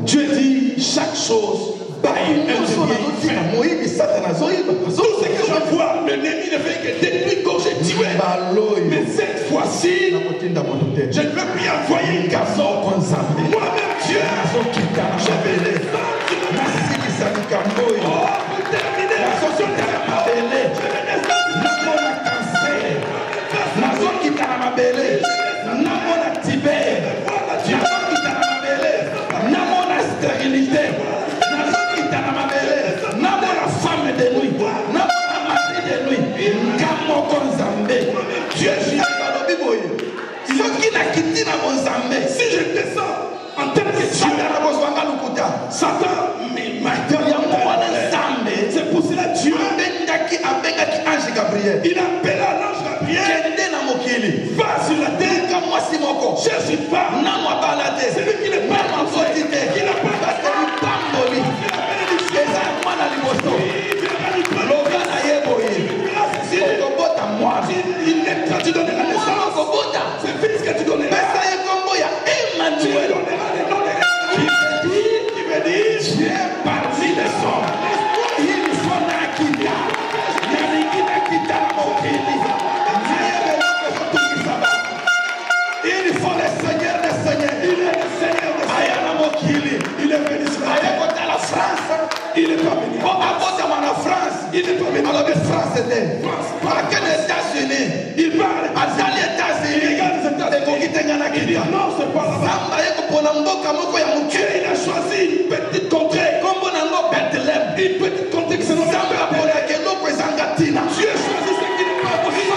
Dieu dit chaque chose par un bien. Tout ce que je vois, l'ennemi ne fait que détruire, gorger, tuer. Mais cette fois-ci, je ne veux plus envoyer une garçon. Moi-même, Dieu, je vais les pour terminer la société. Si je descends en tant que Dieu, Satan c'est pour cela Dieu il appela l'ange Gabriel. Va sur la terre. Cherche une femme. C'est lui qui le parle. Qui n'a pas il n'est pas tu donneras naissance. C'est fils que tu donneras. Tu donneras le nom de qui veut dire j'ai parti des hommes. Il faut nakita. Il faut le Seigneur des Seigneurs. Il est le Seigneur des Seigneurs. Il est venu sur la France. Il n'est pas venu. En France. Il n'est pas venu. Alors que France était. Par quel États-Unis? Il parle. Dans les États-Unis. Il regarde les États-Unis. Il dit non, c'est pas là-bas. Il a choisi une petite contrée. Une petite contrée qui se nomme Dieu choisit ce qui n'est pas possible.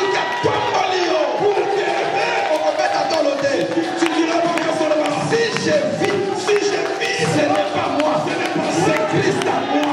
Tu diras pas personne. Si je vis, ce n'est pas moi, c'est Christ à moi.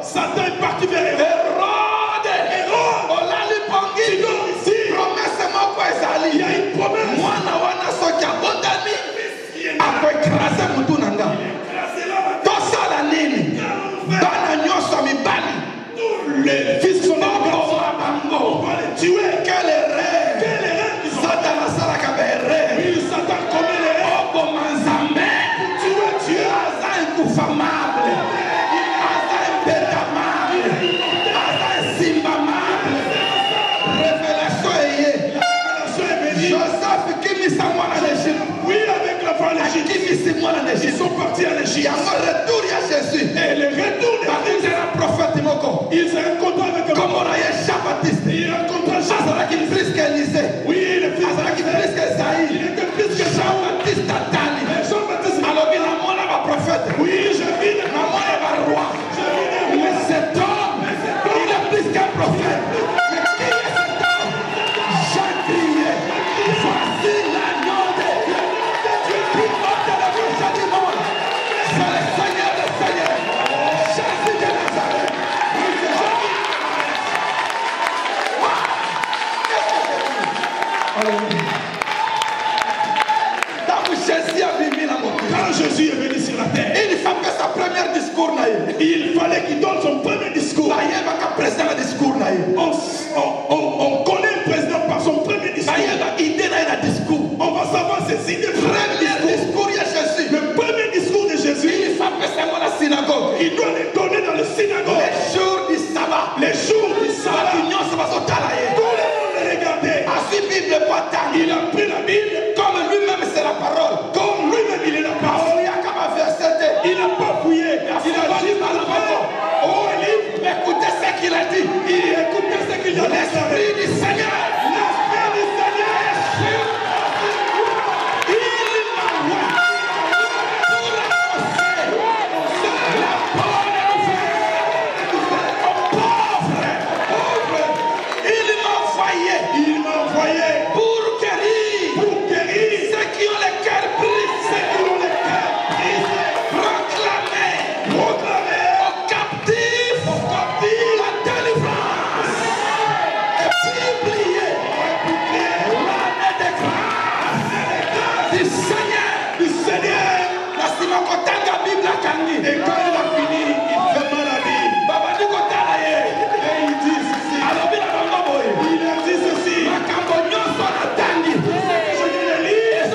Satan est parti vers Hérode. On l'a lui pangui. Promesse-moi quoi, Ezali. a un retour à Jésus. Et le retour de Jésus. Jésus. Un prophète moko. Il s'est rencontré avec Comme on a eu Jean-Baptiste. Il rencontra Azara qui plus qu'Élisée. Oui, il est fils Azara qui plus qu'Esaïe. Il était plus que Jean-Baptiste Atali. Jean-Baptiste. Alors il a mon prophète. Oui, je vis le Maman est un roi. Mais cet homme, il est plus qu'un prophète. Mais qui est cet homme? J'ai crié. Voici l'agneau de Dieu. Qui ôte le péché du monde. C'est le Seigneur des Seigneurs. Jésus de Nazareth. Quand Jésus est venu sur la terre, il fait sa première discours. Il fallait qu'il donne son premier discours. On connaît le président par son premier discours. On va savoir ses idées. Le premier discours de Jésus, il doit les donner dans le synagogue. Les jours du sabbat. Les jours du sabbat. Tout le monde les regardait. Il a pris la Bible. Comme lui-même c'est la parole. Comme lui-même il est la parole. Il n'a pas fouillé. Il a juste à la parole. Oh, Écoutez ce qu'il a dit. il écoutait ce qu'il a dit. L'Esprit du Seigneur. L'Esprit du Seigneur est sur Il m'envoie pour annoncer la bonne nouvelle aux pauvres. Il m'a envoyé pour guérir ceux qui ont le cœur brisé, proclamer aux captifs la délivrance et publier l'année de grâce du Seigneur. Et quand il a fini, il ferma la Bible. Et il dit ceci. Il a dit ceci. Je vais le lire.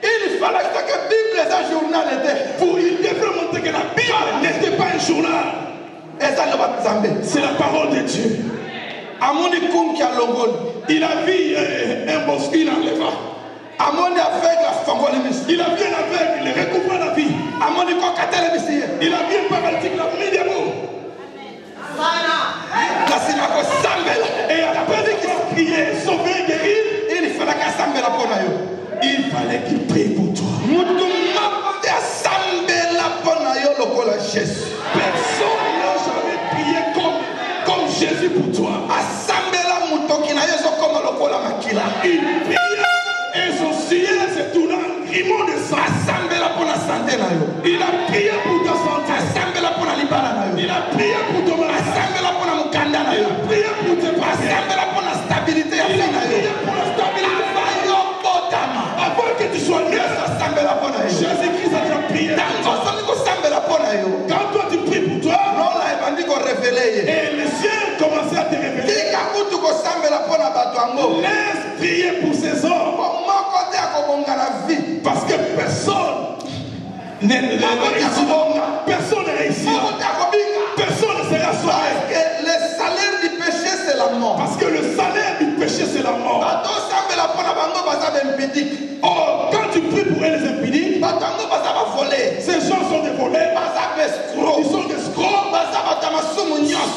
Il fallait que la Bible est un journal. Il devrait montrer que la Bible n'était pas un journal. C'est la parole de Dieu. Il a vu un bosque, il enleva. Il a vu un aveugle, il recouvre la vie. Il a vu un paralytique, il a mis des mots. Et après qu'il a prié, sauvé, guéri, il fallait qu'il prie pour toi. Personne n'a jamais prié comme Jésus pour toi. Il prie et son ciel s'est tourné en griment de sang. Il a prié pour ta santé. Il a prié pour ton mariage. Il a prié pour tes passions. Il a prié pour la stabilité. Avant que tu sois né, Jésus-Christ a déjà prié. Quand toi tu pries pour toi, et les cieux commençaient à te révéler. Laisse prier pour ces hommes. Parce que personne ne réussira. Personne ne réussira. Personne ne sera sauvé. mort. Parce que le salaire du péché, c'est la mort. Oh, quand tu pries pour les impudiques, ces gens sont des voleurs, ils sont des escrocs,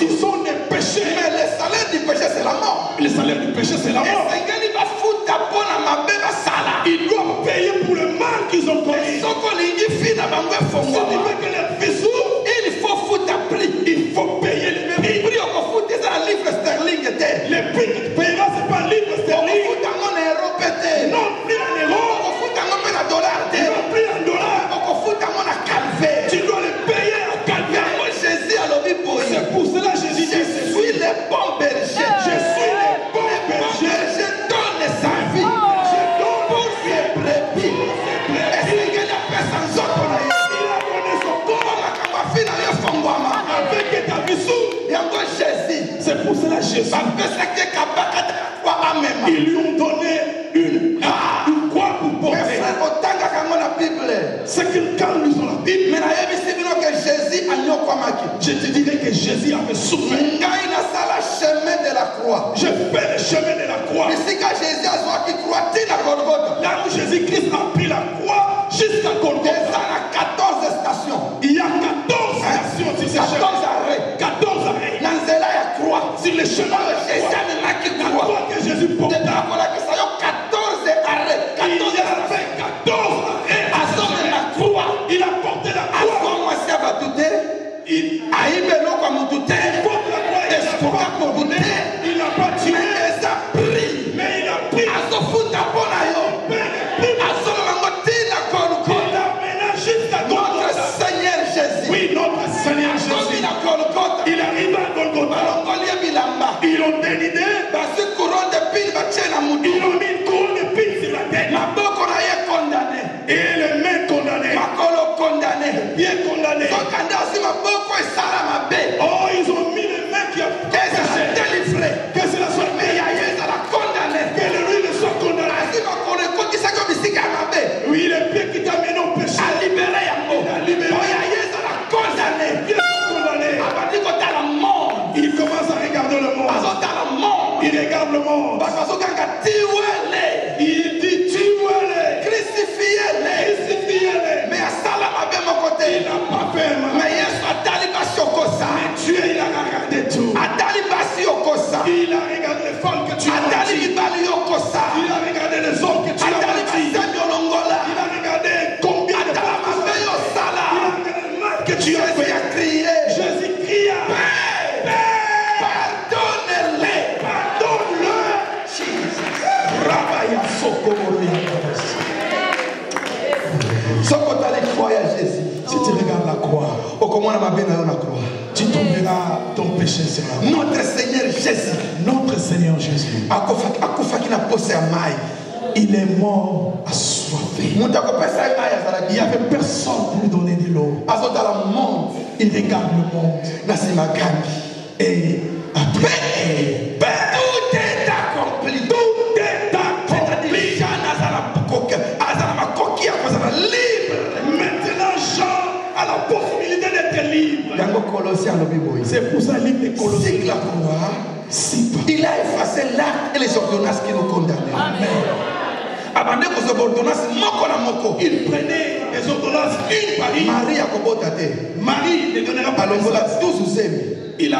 ils sont des péchés. Mais le salaire du péché, c'est la mort. Le salaire du péché, c'est la mort. Ils doivent payer pour le mal qu'ils ont commis. Si tu veux que leur vie s'ouvre, il faut foutre un prix. il faut payer le prix. Le prix qu'on fout, c'est un livre sterling. Le prix que tu payeras, c'est pas un livre sterling. On fout un euro pété. Non, plus un euro. On fout un dollar. Non, plus un dollar. On fout un calvaire. Tu dois le payer à calvaire. Jésus a l'objet. C'est pour cela que Jésus dit, je suis le bon berger. Je suis le bon berger. Je donne sa vie. Je donne pour ses brebis. Est-ce qu'il y a personne qui a donné son corps? Avec ta vie sous. C'est pour cela que Jésus. Ils lui ont donné une croix pour porter. C'est que quand nous lisons la Bible, je te dirais que Jésus avait souffert. Je fais le chemin de la croix. Là où Jésus-Christ a pris la croix jusqu'à Golgotha. Il y a 14 stations sur ce chemin. 14 arrêts. Sur le chemin de la croix que Jésus portait. Il y avait 14 arrêts. Il a porté la croix. Il n'a pas tué, mais il a pris. Notre Seigneur Jésus. Oui, notre Seigneur Jésus. Il arrive à Golgotha. Ils ont dénudé. Ils ont mis une couronne de pile sur la tête. Et les mains condamnées. Les pieds condamnés. Oh, ils ont mis les mains qui ont péché. Que cela soit payé. Que le lui ne soit condamné. Oui, les pieds qui t'amènent au péché. Il a libéré. Condamné. Il commence à regarder le monde. Il regarde le monde. Il dit tuez-les. Crucifiez-les. Mais à Salamabé, mon côté, Il n'a pas fait mal. mais Yesu atali basi okosa. Mais Dieu, il a regardé tout. Atali basi okosa. Il a regardé les femmes que tu as Atali bâties. libali okosa. Il a regardé les hommes que tu as Atali bâtis. basemi olongola. Il a regardé combien de Atala femmes. mabe yo Il a sala. regardé le mal que tu as Jésus fait. a crié. Jésus cria. Pardonne-les. Pardonne-le. Rabaya sokoro ya kabasi. Soko tali croix ya Jésus. Si tu regardes la croix, Okomona mabe na yo na croix. tu tomberas ton péché sera. Notre Seigneur Jésus. Notre Seigneur Jésus, Akufaki na pose ya mai. il est mort assoiffé. Mutu akopesa ye mai Il azalaki. n'y avait personne pour lui donner de l'eau. Azotala monde. Il regarde le monde. Na nsima gambi. Et après, Tout est accompli. tout est accompli. Jean azala makoki ya kozala libre. Maintenant, Jean a la possibilité d'être libre. Yango Colossiens alobi boye. C'est pour ça, livre de C'est Colossiens. que la croix, Si pas. il a effacé l'acte et les ordonnances qui nous condamnaient. Abandé aux ordonnances moko na moko. Il prenait les ordonnances une par une. Marie akobota te. Marie ne donnera pas Alongola l'ordonnance. tous usemi. Il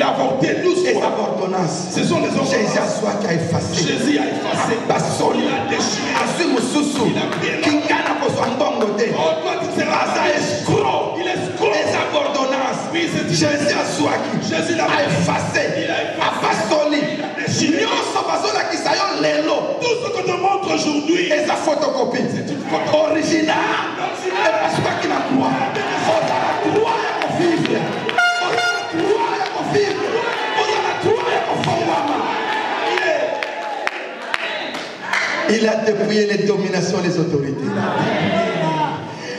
a avorté 12 Et fois. ordonnances. Ce sont les Jésus ordonnances. aswa qui a effacé. Jésus a effacé. Basoli. Il a déchiré. Asui mususu. Il a pris. Kingana kozwa mbongo te. Oh, toi, tu seras Aza escroc. Il est escroc. Les ordonnances. Oui, c'est Jésus aswaki. Jésus l'a a effacé. Il a effacé. Apastoli. déchiré. Nyonso bazolakisa yo lelo. Tout ce qu'on te montre aujourd'hui, Eza photocopie. c'est une photo. Original. Epaswaki na croix. Oza na croix ya kovivre. Oza na croix ya kovivre. Oza na croix ya kofongwama. Il a dépouillé les dominations, les autorités.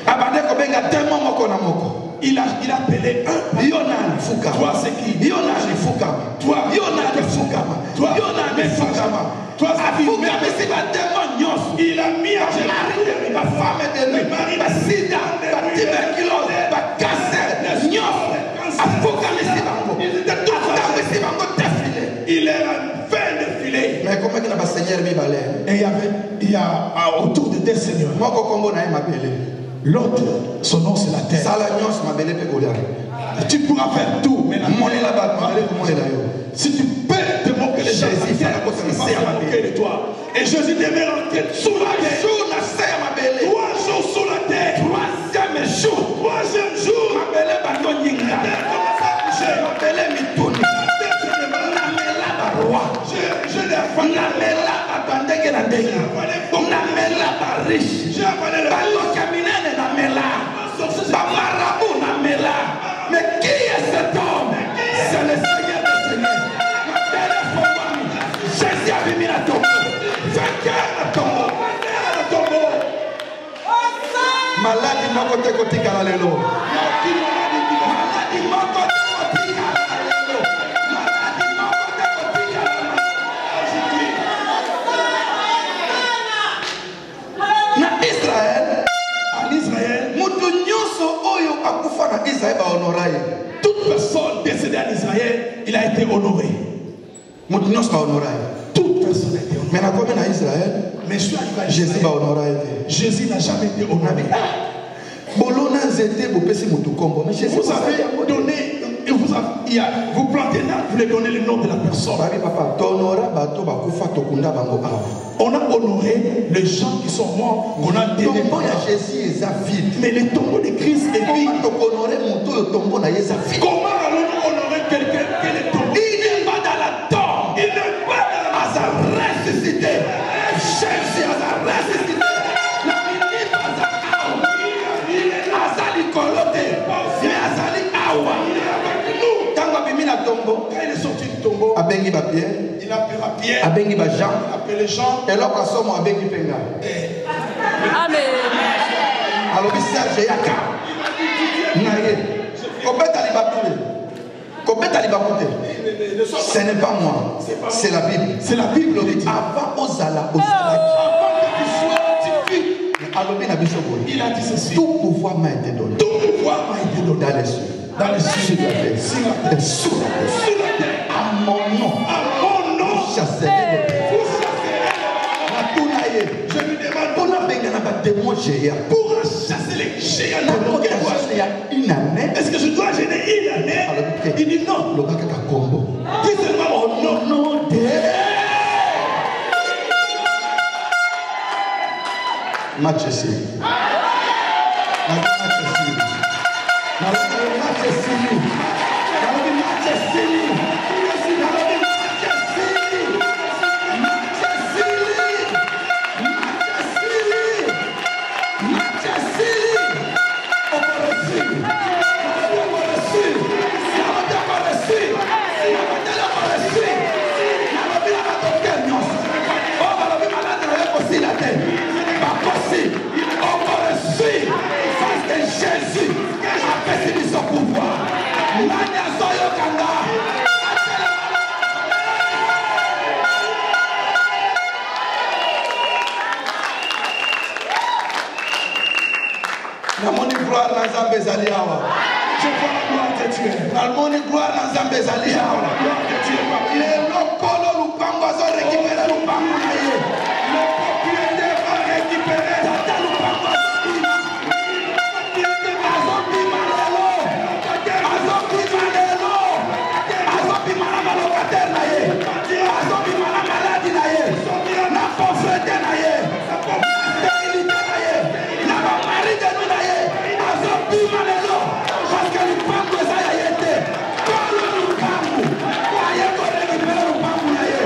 Abandé kobenga tellement moko na moko. Il a appelé un. Yonani fukama. Toi, c'est qui? Yonani fukama. Toi, Yonani fukama. Toi, Yonani fukama. Toi, c'est qui? Afukama si ba tellement nyonso. Il a mis à Mari, ma femme de lui, ma sida, ma tuberculose, ma cancer, nyonso. Afukama si bango. Afukama si bango tefile. Il est Et il y a autour de deux seigneurs. L'autre, son nom c'est la terre. Tu pourras faire tout, mais si tu peux te moquer de gens, moquer de toi. Et Jésus devait rentrer sous la terre. 3 jours sous la terre. Troisième jour, la terre commence à bouger. Mais qui est cet homme? C'est le Seigneur des Seigneurs. Jésus a mis la tombe. Vainqueur la tombe. Malade moko te kotika lelo. Malade moko te kotika lelo. Malade moko te kotika lelo. Na Israël, En Israël, mutu nyonso oyo akufa na Israël ba honoraye. toute personne décédée en Israël, il a été honoré. Mutu nyonso ba honoraye. Toute personne a été honorée. Mais na comme na Israël, Mais je suis arrivé à Jésus Israël. ba honoraye. Jésus n'a jamais été honoré. Bolona zete bopesi mutu kombo. Mais Jésus Vous avez donné, vous plantez là, vous lui donnez le nom de la personne. Babi papa, tonora bato bakufa tokunda bango awa. On a honoré les gens qui sont morts, qu'on a Tombo délivrés. ya Jésus eza vide. Mais le tombeau de Christ est vide. Comment tokonorer mutu oyo tombo na yeza vide? Comment allons-nous honorer quelqu'un qui est tombé? Il n'est pas dans la tombe. Il n'est pas dans la Asa ressuscité. Jésus asa ressuscité. La minute asa awa. Asa likolote. Mais asa li awa. Tango abimi na tombo. Quand il est sorti du tombeau, Abengi ba Pierre. il a appelé Pierre, Abengi ba Jean. il a appelé Jean. Eloko asomo abengi penga. Amen. Alobi Serge yaka. Naye. Kobeta libakute. Kobeta libakute. Ce n'est pas moi. C'est la Bible. C'est la Bible qui dit. Avant Ozala, Ozala. Alobi na biso boye. Il a dit ceci. Tout pouvoir m'a été donné. Tout pouvoir m'a été donné Dans les cieux. dans les cieux, Sur la terre. sur la terre, Et sous la terre. sur la terre. À mon nom. À mon nom, Chasser les vous chasserez. Je lui demande pour la bengana ba démon géant. pour chasser les géants de Na mon kota cœur. il y a une année. Est-ce que je dois gêner une année? Il dit non. Le baka ka kombo. Dis seulement mon nom. Non de. Match ici. Parce que Jésus a fait son pouvoir. Namoni gloire na Nzambe ezali awa. Je vois la gloire de Dieu. Namoni gloire na Nzambe ezali awa. Lelo kolo lupango azo récupérer lupango na ye. Le propriétaire va récupérer. Tata lupango azobima. Azobima lelo. Azobima lelo. Azobima na balocataire na ye. Azobima na maladi na ye. Na pauvreté na ye. Na stérilité na ye. Na bamari de nous na ye. Azobima lelo. Parce que lupango eza ya ye te. Kolo lupango. Aye ko récupérer lupango na ye.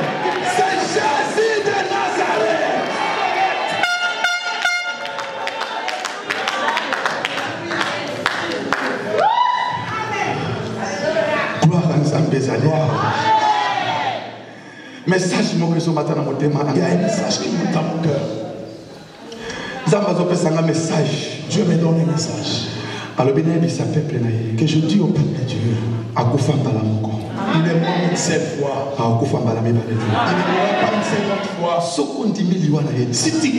C'est Jésus de Nazareth. Gloire à Nzambe ezali awa. Message moko ezomata na motema na Il y a un ngai. message qui monte dans mon cœur. Nzambe azopesanga message. Dieu me donne un message Alobi nayebisa peuple na ye. que je dis au peuple de Dieu. Akufa mbala moko. Il est mort une seule fois. Akufa mbala mibale te. Il ne mourra pas une seconde fois. Soko ndimi liwa na ye. Si tu ne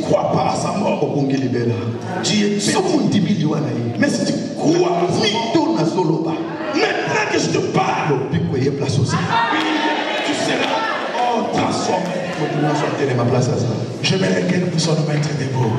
crois pas à sa mort, Obongi libela. tu es perdu. Soko ndimi liwa na ye. Mais si tu crois à sa mort, Mito na zoloba. maintenant que je te parle, Lobiko ye place osa. tu seras transformé. J'aimerais que nous puissions nous mettre debout.